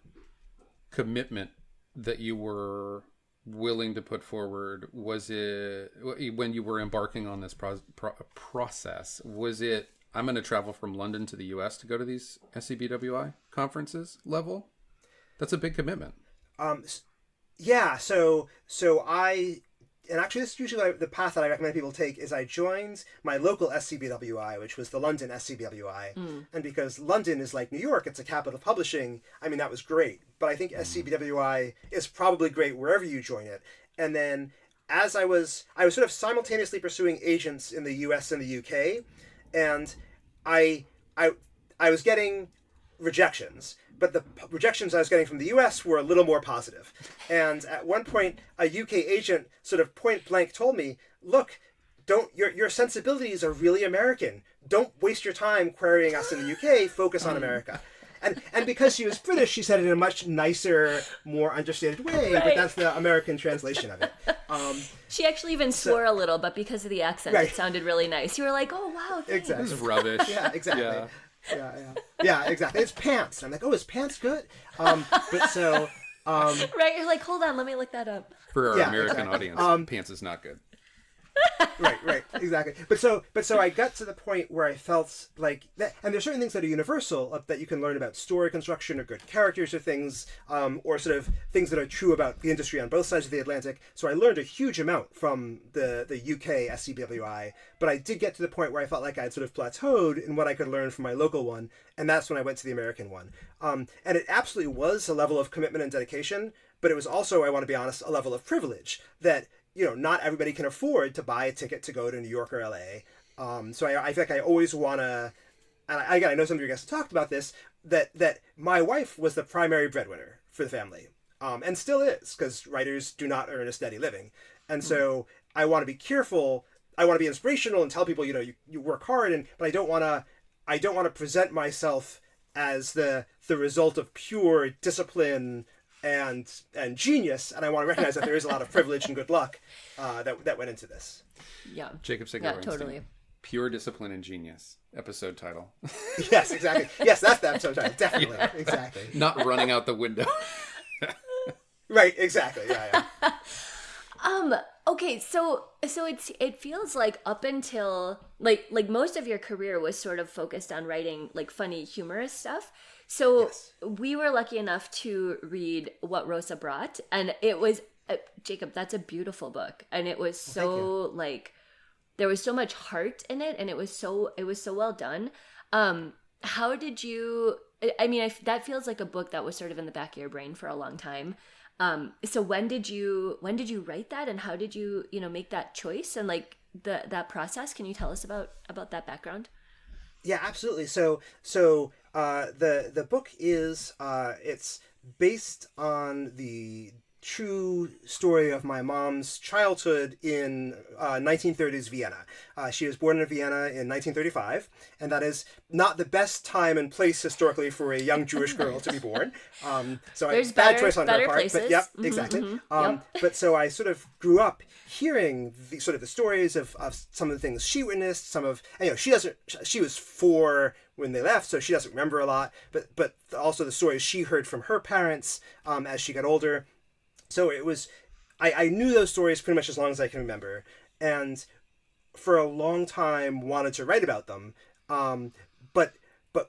C: commitment that you were willing to put forward? Was it, when you were embarking on this process, was it, I'm going to travel from London to the US to go to these SCBWI conferences level? That's a big commitment.
A: Yeah, and actually this is usually the path that I recommend people take, is I joined my local SCBWI, which was the London SCBWI. And because London is like New York, it's a capital of publishing, I mean, that was great. But I think SCBWI is probably great wherever you join it. And then as I was sort of simultaneously pursuing agents in the US and the UK, and I was getting rejections, but the rejections I was getting from the US were a little more positive. And at one point, a UK agent sort of point blank told me, look, your sensibilities are really American. Don't waste your time querying us in the UK, focus on America. And because she was British, she said it in a much nicer, more understated way, right. But that's the American translation of it.
B: She actually even swore a little, but because of the accent, right. It sounded really nice. You were like, oh, wow, thanks.
C: Exactly. This is rubbish.
A: Yeah, exactly. Yeah, exactly. It's pants. I'm like, oh, is pants good? But so...
B: right, you're like, hold on, let me look that up.
C: For our American audience, pants is not good.
A: right, exactly. But so I got to the point where I felt like that, and there's certain things that are universal that you can learn about story construction or good characters or things, or sort of things that are true about the industry on both sides of the Atlantic. So I learned a huge amount from the UK SCBWI, but I did get to the point where I felt like I had sort of plateaued in what I could learn from my local one, and that's when I went to the American one. And it absolutely was a level of commitment and dedication, but it was also, I want to be honest, a level of privilege that, not everybody can afford to buy a ticket to go to New York or LA. So I feel like I always want to, and I know some of your guests talked about this, that my wife was the primary breadwinner for the family, and still is, because writers do not earn a steady living. And so I want to be careful. I want to be inspirational and tell people, you work hard, but I don't want to present myself as the result of pure discipline and genius, and I want to recognize that there is a lot of privilege and good luck that went into this.
B: Yeah,
C: Jacob Sigler.
B: Yeah, totally.
C: Pure discipline and genius. Episode title.
A: Yes, exactly. Yes, that's the episode title. Definitely, exactly.
C: Not running out the window.
A: Right. Exactly. Yeah.
B: Okay, so it feels like up until like most of your career was sort of focused on writing like funny, humorous stuff. So yes. We were lucky enough to read What Rosa Brought, and it was Jacob. That's a beautiful book, and it was so like there was so much heart in it, and it was so well done. How did you? I mean, that feels like a book that was sort of in the back of your brain for a long time. So when did you write that, and how did you make that choice, and like that process? Can you tell us about that background?
A: Yeah, absolutely. So the book is it's based on the true story of my mom's childhood in 1930s Vienna. She was born in Vienna in 1935, and that is not the best time and place historically for a young Jewish girl to be born. So
B: there's
A: bad choice on her part.
B: Places.
A: But yep, exactly. But so I sort of grew up hearing the stories of some of the things she witnessed. Some of she was 4 when they left, so she doesn't remember a lot. But also the stories she heard from her parents as she got older. So it was, I knew those stories pretty much as long as I can remember, and for a long time wanted to write about them, but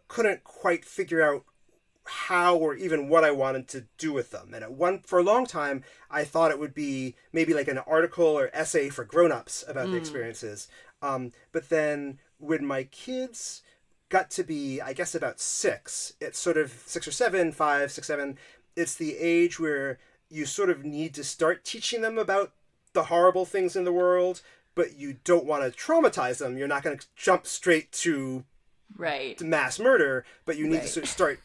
A: couldn't quite figure out how or even what I wanted to do with them. And for a long time, I thought it would be maybe like an article or essay for grown-ups about the experiences. But then when my kids got to be, I guess, about 6, it's sort of 6 or 7, 5, 6, 7, it's the age where you sort of need to start teaching them about the horrible things in the world, but you don't want to traumatize them. You're not going to jump straight to mass murder, but you need to sort of start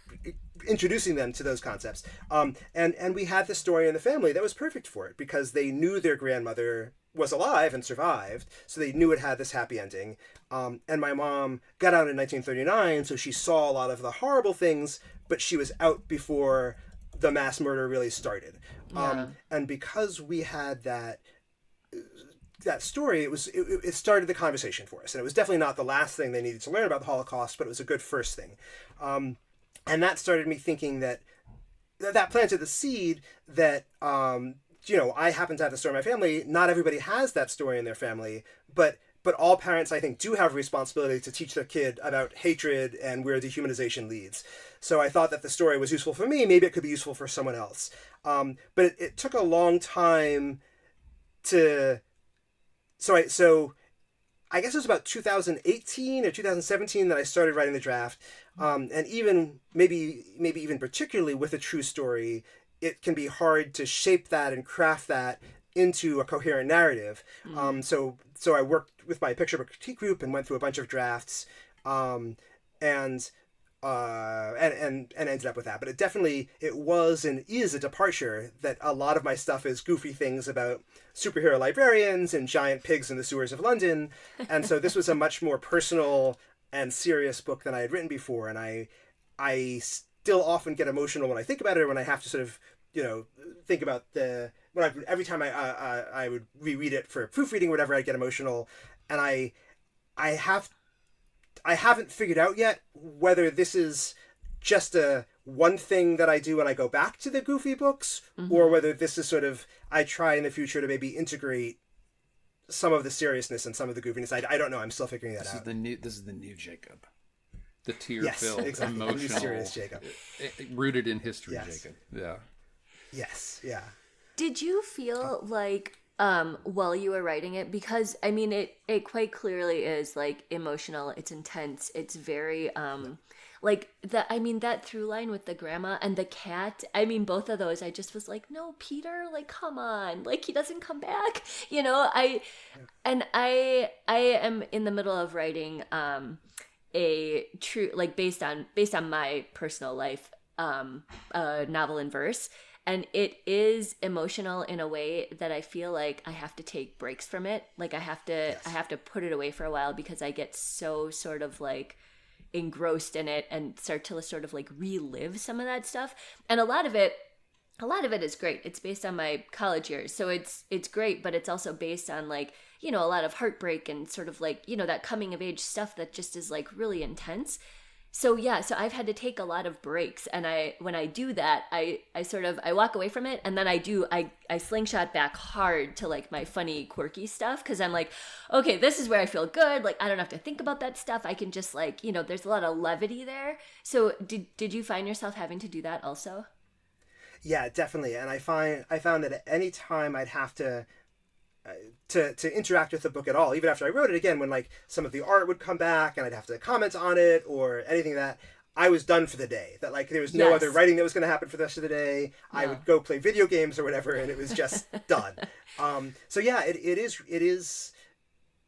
A: introducing them to those concepts. And we had this story in the family that was perfect for it, because they knew their grandmother was alive and survived, so they knew it had this happy ending. And my mom got out in 1939, so she saw a lot of the horrible things, but she was out before the mass murder really started. And because we had that story, it started the conversation for us. And it was definitely not the last thing they needed to learn about the Holocaust, but it was a good first thing. And that started me thinking that planted the seed that, I happen to have the story in my family. Not everybody has that story in their family, but but all parents, I think, do have a responsibility to teach their kid about hatred and where dehumanization leads. So I thought that the story was useful for me. Maybe it could be useful for someone else. But it took a long time to... So I guess it was about 2018 or 2017 that I started writing the draft. And even maybe even particularly with a true story, it can be hard to shape that and craft that into a coherent narrative. So I worked with my picture book critique group and went through a bunch of drafts, and ended up with that. But it was and is a departure that a lot of my stuff is goofy things about superhero librarians and giant pigs in the sewers of London. And so this was a much more personal and serious book than I had written before. And I still often get emotional when I think about it, or when I have to sort of, think about every time I would reread it for proofreading or whatever, I'd get emotional. And I haven't figured out yet whether this is just one thing that I do when I go back to the goofy books, or whether this is sort of, I try in the future to maybe integrate some of the seriousness and some of the goofiness. I don't know. I'm still figuring that out.
C: This is the new Jacob. The tear-filled,
A: exactly.
C: emotional,
A: serious Jacob.
C: Rooted in history,
A: Yes.
C: Jacob. Yeah.
A: Yes, yeah.
B: Did you feel like while you were writing it, because I mean it quite clearly is like emotional, it's intense, it's very like that through line with the grandma and the cat, I mean both of those, I just was like, no, Peter, like come on, like he doesn't come back, I am in the middle of writing a true, like based on my personal life, a novel in verse. And it is emotional in a way that I feel like I have to take breaks from it. Like I have to put it away for a while, because I get so sort of like engrossed in it and start to sort of like relive some of that stuff. And a lot of it is great. It's based on my college years. So it's great, but it's also based on like, a lot of heartbreak and sort of like, that coming of age stuff that just is like really intense. So so I've had to take a lot of breaks, and when I do that, I walk away from it, and then I slingshot back hard to like my funny, quirky stuff, because I'm like, okay, this is where I feel good, like I don't have to think about that stuff, I can just like, there's a lot of levity there. So did you find yourself having to do that also?
A: Yeah, definitely. And I found that at any time I'd have to interact with the book at all, even after I wrote it, again, when like some of the art would come back and I'd have to comment on it or anything, that I was done for the day, that like there was no other writing that was going to happen for the rest of the day. Yeah. I would go play video games or whatever, and it was just done. So yeah,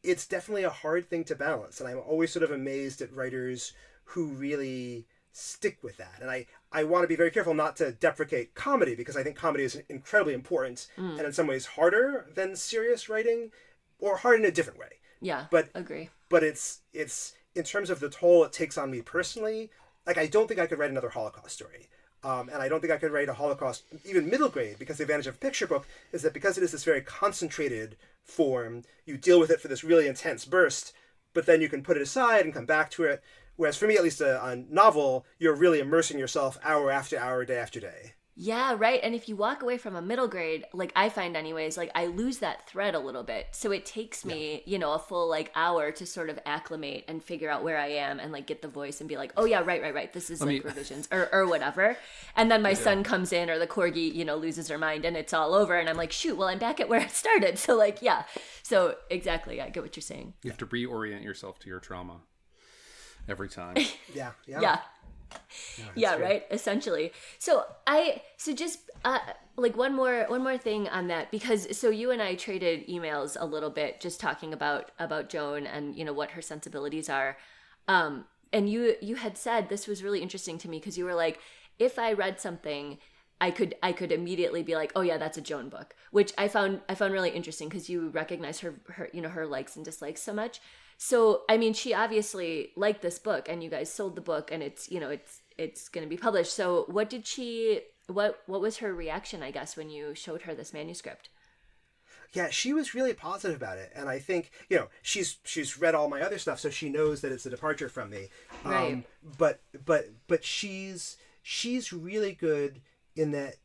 A: it's definitely a hard thing to balance, and I'm always sort of amazed at writers who really stick with that. And I want to be very careful not to deprecate comedy, because I think comedy is incredibly important and in some ways harder than serious writing, or hard in a different way.
B: Yeah,
A: but
B: agree.
A: But it's in terms of the toll it takes on me personally, like I don't think I could write another Holocaust story. And I don't think I could write a Holocaust, even middle grade, because the advantage of a picture book is that because it is this very concentrated form, you deal with it for this really intense burst, but then you can put it aside and come back to it. Whereas for me, at least a novel, you're really immersing yourself hour after hour, day after day.
B: Yeah, right. And if you walk away from a middle grade, like I find anyways, like I lose that thread a little bit. So it takes me, a full like hour to sort of acclimate and figure out where I am and like get the voice and be like, oh yeah, right. This is revisions or whatever. And then my son comes in, or the corgi, loses her mind, and it's all over. And I'm like, shoot, well, I'm back at where I started. So like, yeah. So exactly. I get what you're saying.
C: You have to reorient yourself to your trauma every time.
A: Yeah.
B: Yeah, right, essentially. So just like one more thing on that, because so you and I traded emails a little bit, just talking about Joan and what her sensibilities are, and you had said, this was really interesting to me, because you were like, if I read something, I could immediately be like, oh yeah, that's a Joan book, which I found really interesting, because you recognize her her likes and dislikes so much. So, I mean, she obviously liked this book, and you guys sold the book, and it's going to be published. So what was her reaction, I guess, when you showed her this manuscript?
A: Yeah, she was really positive about it. And I think, she's read all my other stuff, so she knows that it's a departure from me.
B: Right.
A: But she's really good in that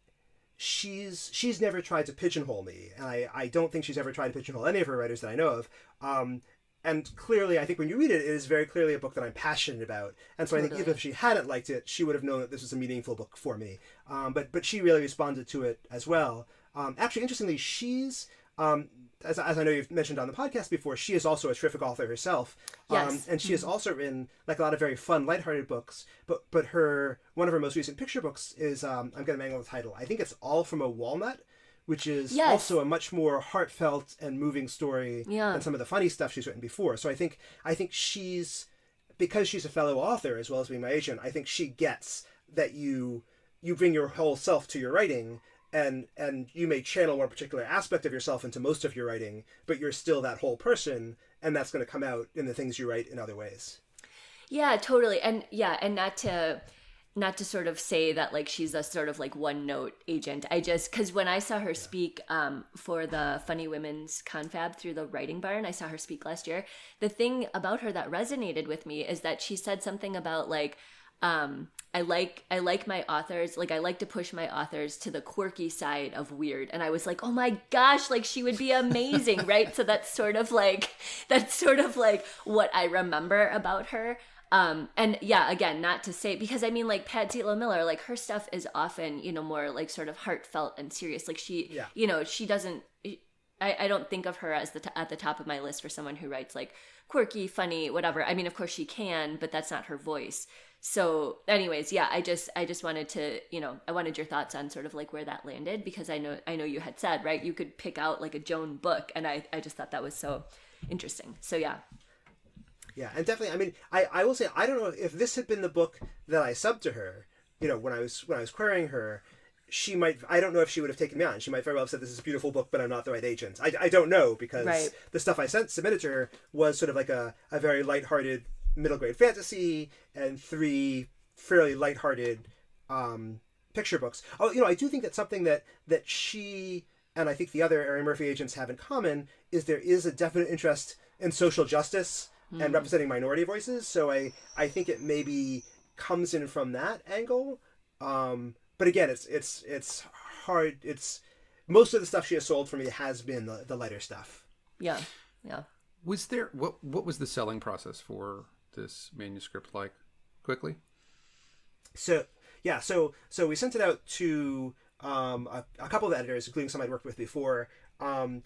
A: she's never tried to pigeonhole me. And I don't think she's ever tried to pigeonhole any of her writers that I know of. and clearly, I think when you read it, it is very clearly a book that I'm passionate about. And so I think even if she hadn't liked it, she would have known that this was a meaningful book for me. But she really responded to it as well. Actually, interestingly, she's, as I know you've mentioned on the podcast before, she is also a terrific author herself.
B: Yes.
A: And she has also written like a lot of very fun, lighthearted books. But one of her most recent picture books is, I'm going to mangle the title, I think it's All from a Walnut, which is also a much more heartfelt and moving story than some of the funny stuff she's written before. So I think she's, because she's a fellow author as well as being my agent, I think she gets that you bring your whole self to your writing, and you may channel one particular aspect of yourself into most of your writing, but you're still that whole person, and that's going to come out in the things you write in other ways.
B: Yeah, totally. And not to sort of say that like she's a sort of like one note agent. Because when I saw her speak for the Funny Women's Confab through the Writing Barn, I saw her speak last year. The thing about her that resonated with me is that she said something about like, I like my authors, like I like to push my authors to the quirky side of weird. And I was like, oh my gosh, like she would be amazing, right? So that's sort of like what I remember about her. And yeah, again, not to say, because I mean, like Patsy Miller, like her stuff is often, more like sort of heartfelt and serious. Like she, she doesn't, I don't think of her as at the top of my list for someone who writes like quirky, funny, whatever. I mean, of course she can, but that's not her voice. So anyways, yeah, I just wanted to, I wanted your thoughts on sort of like where that landed, because I know you had said, right, you could pick out like a Joan book, and I just thought that was so interesting. So yeah.
A: Yeah, and definitely, I mean, I will say, I don't know if this had been the book that I subbed to her, when I was querying her, she might, I don't know if she would have taken me on. She might very well have said, this is a beautiful book, but I'm not the right agent. I don't know, because the stuff I submitted to her was sort of like a very lighthearted middle grade fantasy and 3 fairly lighthearted picture books. Oh, I do think that something that she and I think the other Erin Murphy agents have in common is there is a definite interest in social justice and representing minority voices. So I think it maybe comes in from that angle. But again, it's hard. It's most of the stuff she has sold for me has been the lighter stuff.
B: Yeah.
C: Was there what was the selling process for this manuscript like? Quickly. So
A: we sent it out to a couple of editors, including some I'd worked with before, and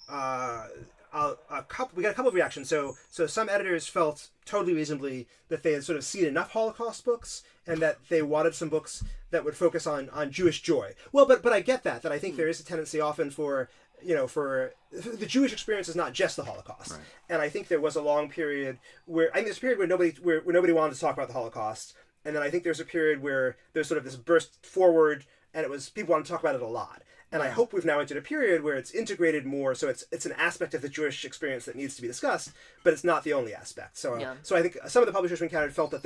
A: we got a couple of reactions. So some editors felt totally reasonably that they had sort of seen enough Holocaust books and that they wanted some books that would focus on Jewish joy. Well, but I get that I think there is a tendency often for the Jewish experience is not just the Holocaust.
C: Right.
A: And I think there was a long period where, there's a period where nobody wanted to talk about the Holocaust. And then I think there's a period where there's sort of this burst forward, and it was, people want to talk about it a lot. And I hope we've now entered a period where it's integrated more, so it's an aspect of the Jewish experience that needs to be discussed, but it's not the only aspect. So I think some of the publishers we encountered felt that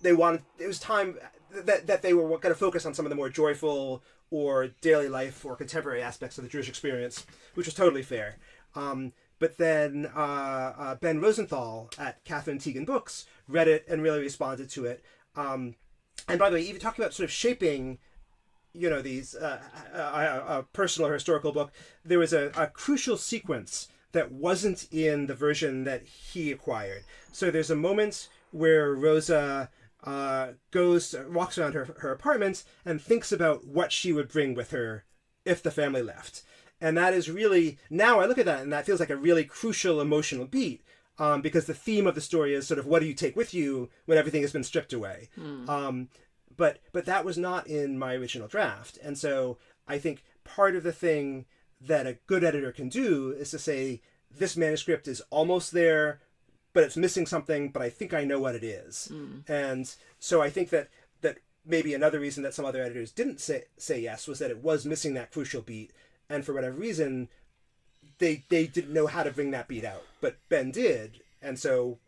A: they wanted, it was time that they were going to focus on some of the more joyful or daily life or contemporary aspects of the Jewish experience, which was totally fair. But then Ben Rosenthal at Catherine Teigen Books read it and really responded to it. And by the way, even talking about sort of shaping, these a personal or historical book, there was a crucial sequence that wasn't in the version that he acquired. So there's a moment where Rosa walks around her apartment and thinks about what she would bring with her if the family left. And that is really, now I look at that and that feels like a really crucial emotional beat, because the theme of the story is sort of, what do you take with you when everything has been stripped away? But that was not in my original draft. And so I think part of the thing that a good editor can do is to say, this manuscript is almost there, but it's missing something, but I think I know what it is. And so I think that maybe another reason that some other editors didn't say yes was that it was missing that crucial beat. And for whatever reason, they didn't know how to bring that beat out. But Ben did. And so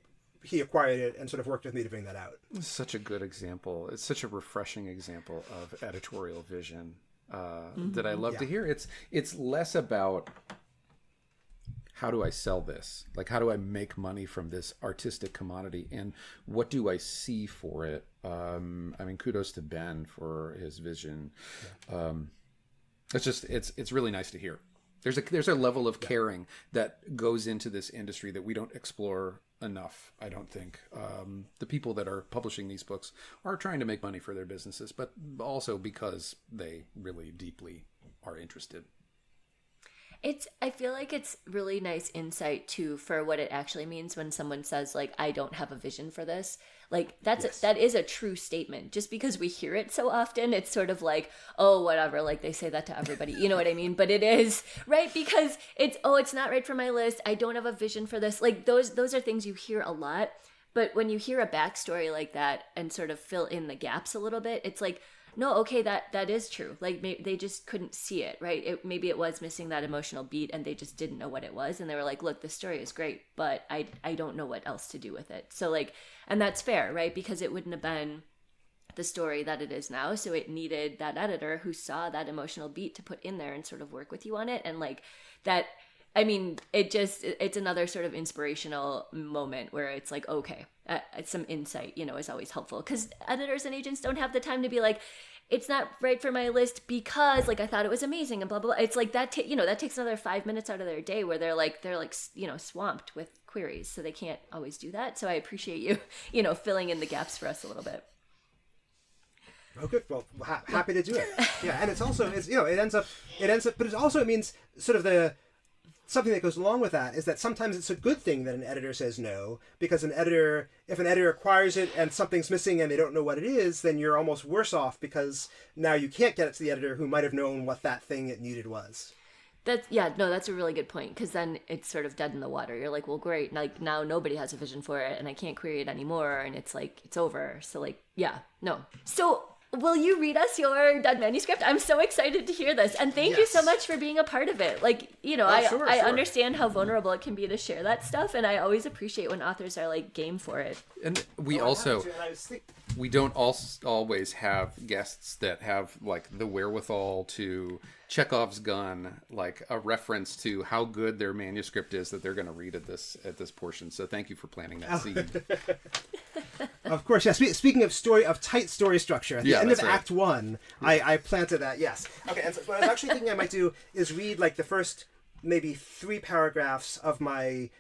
A: he acquired it and sort of worked with me to bring that out.
C: It's such a good example. It's such a refreshing example of editorial vision that I love to hear. It's less about how do I sell this? Like, how do I make money from this artistic commodity? And what do I see for it? I mean, kudos to Ben for his vision. It's really nice to hear. There's a level of caring that goes into this industry that we don't explore enough, I don't think. The people that are publishing these books are trying to make money for their businesses, but also because they really deeply are interested.
B: I feel like it's really nice insight too for what it actually means when someone says like, I don't have a vision for this. Like that is a true statement. Just because we hear it so often, it's sort of like, oh, whatever. Like they say that to everybody, you know what I mean? But it is right because it's not right for my list. I don't have a vision for this. Like those are things you hear a lot. But when you hear a backstory like that and sort of fill in the gaps a little bit, it's like, no, okay, that is true. Like they just couldn't see it, right? Maybe it was missing that emotional beat and they just didn't know what it was. And they were like, look, this story is great, but I don't know what else to do with it. So like, and that's fair, right? Because it wouldn't have been the story that it is now. So it needed that editor who saw that emotional beat to put in there and sort of work with you on it. And like that, I mean, it's another sort of inspirational moment where it's like, okay, some insight, is always helpful because editors and agents don't have the time to be like, it's not right for my list because like I thought it was amazing and blah blah blah. It's like that that takes another 5 minutes out of their day where they're like swamped with queries, so they can't always do that. So I appreciate you filling in the gaps for us a little bit.
A: Oh, good. Well, happy to do it. Yeah, and it ends up, but it means sort of something that goes along with that is that sometimes it's a good thing that an editor says no, because if an editor acquires it and something's missing and they don't know what it is, then you're almost worse off because now you can't get it to the editor who might have known what that thing it needed was.
B: That's a really good point, because then it's sort of dead in the water. You're like, well, great, like now nobody has a vision for it and I can't query it anymore, and it's like, it's over. So like, yeah, no. So will you read us your done manuscript? I'm so excited to hear this. And thank you so much for being a part of it. Like, I understand how vulnerable it can be to share that stuff. And I always appreciate when authors are like game for it.
C: And we we don't always have guests that have like the wherewithal to Chekhov's gun, like a reference to how good their manuscript is that they're going to read at this portion. So thank you for planting that seed.
A: Of course, yes. Speaking of tight story structure, at the end of Act 1, I planted that. Yes. Okay. And so what I was actually thinking I might do is read like the first maybe 3 paragraphs of my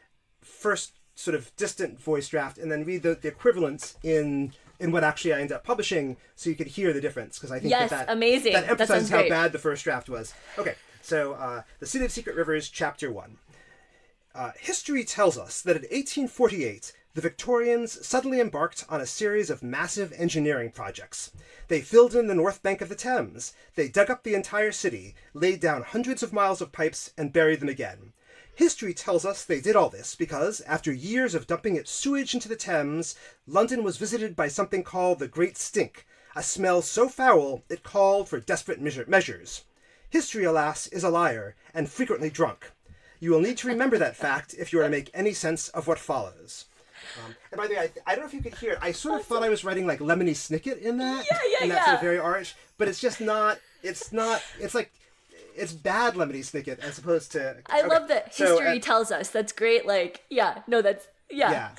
A: first sort of distant voice draft, and then read the equivalent in what actually I end up publishing, so you could hear the difference, because I think that
B: amazing.
A: That emphasizes
B: how
A: bad the first draft was. Okay, so The City of Secret Rivers, Chapter 1. History tells us that in 1848, the Victorians suddenly embarked on a series of massive engineering projects. They filled in the north bank of the Thames, they dug up the entire city, laid down hundreds of miles of pipes, and buried them again. History tells us they did all this because, after years of dumping its sewage into the Thames, London was visited by something called the Great Stink, a smell so foul it called for desperate measures. History, alas, is a liar, and frequently drunk. You will need to remember that fact if you are to make any sense of what follows. And by the way, I don't know if you could hear it, I sort of thought I was writing like Lemony Snicket in that. In that sort of very arch, but it's just not, it's like, it's bad Lemony Snicket as opposed to...
B: I love that history tells us. That's great. Like, that's... Yeah.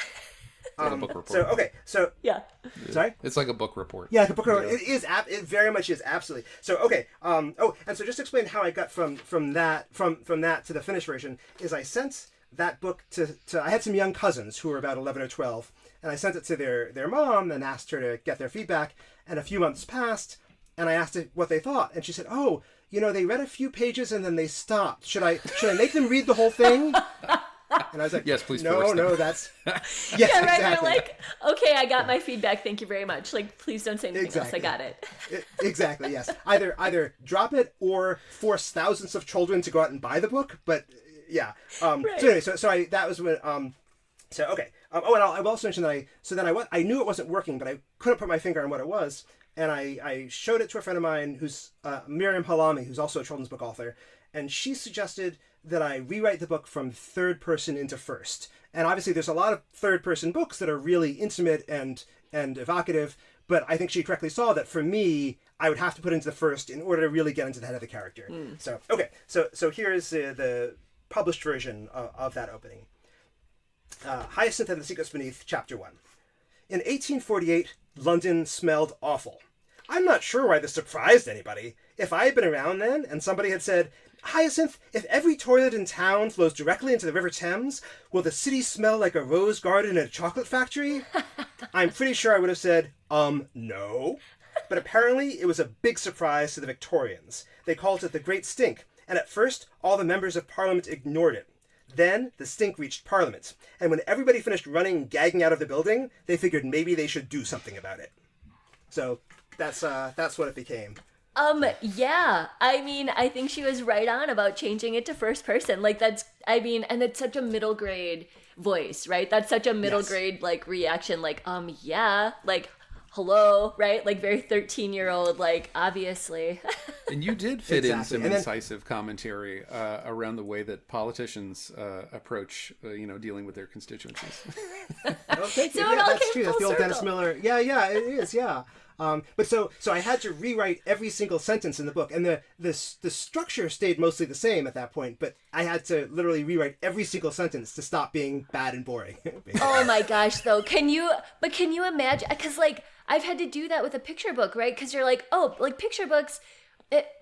C: Like a book report.
A: Sorry?
C: It's like a book report.
A: Yeah, like a book report. It very much is, absolutely. So, okay. And so just to explain how I got from that to the finished version, is I sent that book to I had some young cousins who were about 11 or 12, and I sent it to their mom and asked her to get their feedback, and a few months passed, and I asked her what they thought, and she said, oh, they read a few pages and then they stopped. Should I make them read the whole thing? And I was like,
C: yes, please.
A: No, that's... Yes,
B: yeah, right.
A: Exactly.
B: You're like, okay, I got my feedback. Thank you very much. Like, please don't say anything else. I got it.
A: Exactly, yes. Either drop it or force thousands of children to go out and buy the book. But yeah. Right. So anyway, so that was when... So, okay. And I will also mention that I knew it wasn't working, but I couldn't put my finger on what it was. And I showed it to a friend of mine who's Miriam Halami, who's also a children's book author, and she suggested that I rewrite the book from third person into first. And obviously there's a lot of third person books that are really intimate and evocative, but I think she correctly saw that for me, I would have to put into the first in order to really get into the head of the character. So, okay, so here's the published version of that opening. Hyacinth and the Secrets Beneath, Chapter 1. In 1848, London smelled awful. I'm not sure why this surprised anybody. If I had been around then and somebody had said, Hyacinth, if every toilet in town flows directly into the River Thames, will the city smell like a rose garden and a chocolate factory? I'm pretty sure I would have said, no. But apparently it was a big surprise to the Victorians. They called it the Great Stink, and at first all the members of Parliament ignored it. Then the stink reached Parliament, and when everybody finished running and gagging out of the building, they figured maybe they should do something about it. So that's what it became.
B: Yeah. I mean, I think she was right on about changing it to first person. Like, and it's such a middle grade voice, right? That's such a middle grade, like, reaction. Like, yeah. Like, hello, right? Like, very 13-year-old, like, obviously.
C: And you did fit in some incisive commentary around the way that politicians approach, dealing with their constituencies.
A: Oh, thank you. Yeah, that's true. That's the old Dennis Miller. Yeah, it is. Yeah. But so I had to rewrite every single sentence in the book, and the structure stayed mostly the same at that point. But I had to literally rewrite every single sentence to stop being bad and boring.
B: Oh my gosh, though, can you imagine? Because like I've had to do that with a picture book, right? Because you're like, oh, like picture books.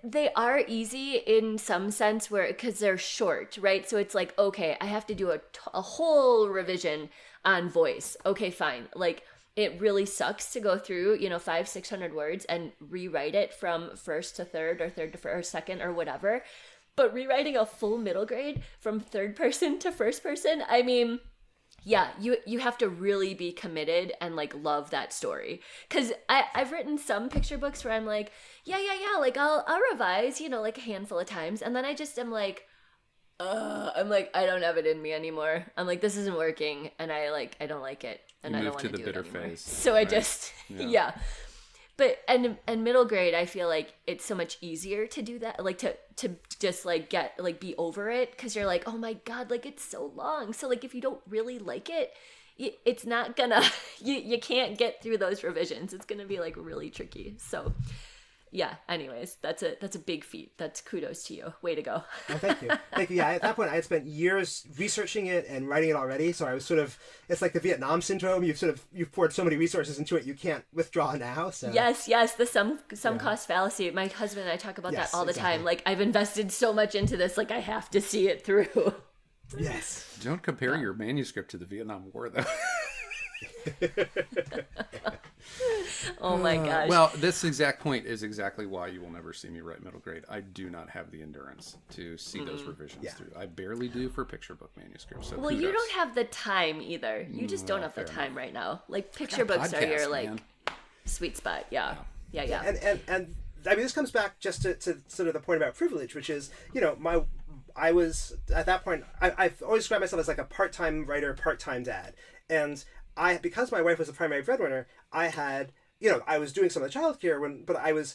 B: They are easy in some sense because they're short, right? So it's like, okay, I have to do a whole revision on voice. Okay, fine. Like, it really sucks to go through, 500-600 words and rewrite it from first to third or third to first or second or whatever. But rewriting a full middle grade from third person to first person, I mean, yeah, you have to really be committed and like love that story. Because I've written some picture books where I'm like, yeah, like I'll revise, like a handful of times, and then I just am like, I don't have it in me anymore. I'm like, this isn't working, and I don't like it, and I don't want to do it anymore. Phase, so right? I just yeah. But and middle grade, I feel like it's so much easier to do that, like to just like get like be over it, because you're like, oh my god, like it's so long. So like if you don't really like it, it's not gonna you can't get through those revisions. It's gonna be like really tricky. So yeah, anyways, that's a big feat. That's kudos to you. Way to go.
A: Oh, thank you. Yeah, at that point I had spent years researching it and writing it already, so I was sort of, it's like the Vietnam syndrome. You've poured so many resources into it, you can't withdraw now. So
B: yes, the some cost fallacy. My husband and I talk about that all the time. Like, I've invested so much into this, like I have to see it through.
A: Yes.
C: Don't compare your manuscript to the Vietnam War, though.
B: Oh my gosh.
C: Well, this exact point is exactly why you will never see me write middle grade. I do not have the endurance to see those revisions through. I barely do for picture book manuscripts. So
B: well,
C: kudos.
B: You don't have the time either. You just don't have the time right now. Like, picture books are your like sweet spot. Yeah.
A: And I mean, this comes back just to sort of the point about privilege, which is, I was at that point, I've always described myself as like a part-time writer, part-time dad, and because my wife was the primary breadwinner, I had, I was doing some of the childcare but I was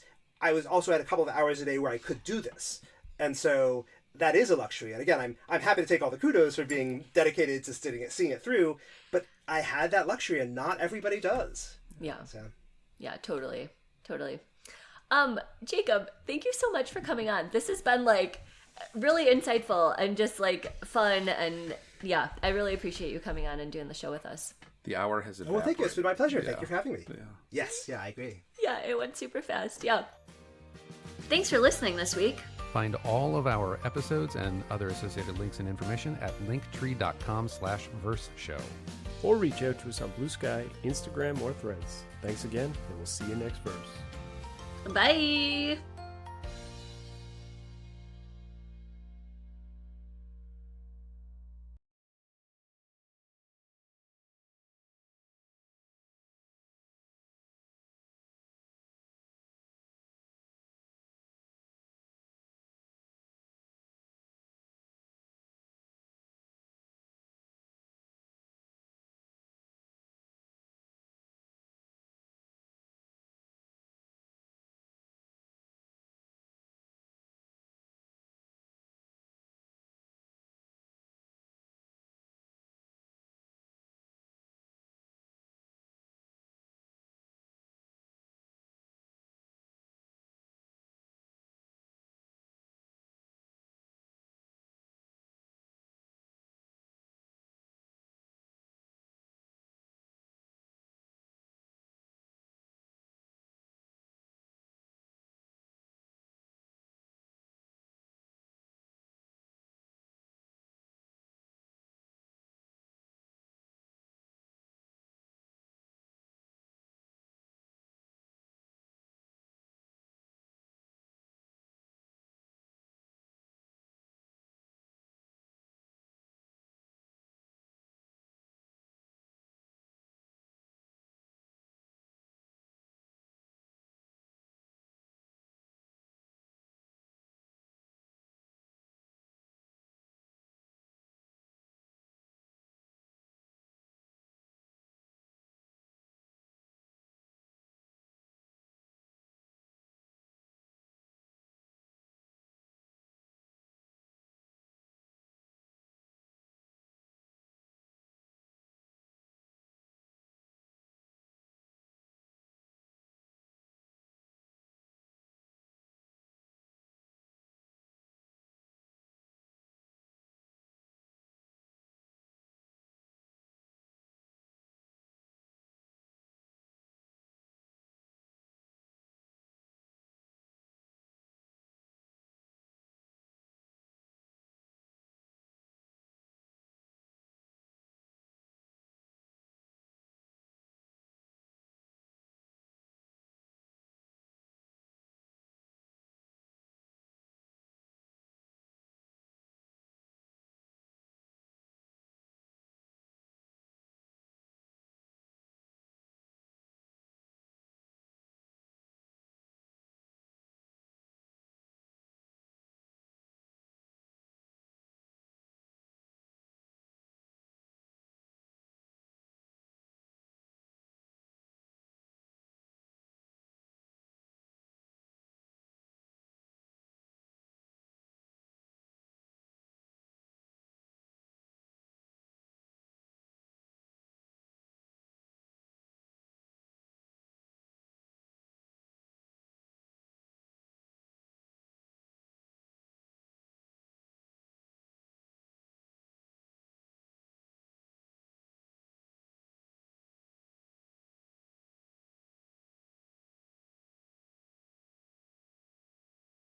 A: also had a couple of hours a day where I could do this. And so that is a luxury. And again, I'm happy to take all the kudos for being dedicated to seeing it through, but I had that luxury and not everybody does.
B: Yeah. So. Yeah, totally. Jacob, thank you so much for coming on. This has been like really insightful and just like fun, and yeah, I really appreciate you coming on and doing the show with us.
C: The hour has evaporated.
A: Well, thank you. It's been my pleasure.
C: Yeah.
A: Thank you for having me.
C: Yeah.
A: Yes, I agree.
B: Yeah, it went super fast. Yeah. Thanks for listening this week.
C: Find all of our episodes and other associated links and information at linktree.com/verseshow.
E: Or reach out to us on Bluesky, Instagram, or Threads. Thanks again, and we'll see you next verse.
B: Bye.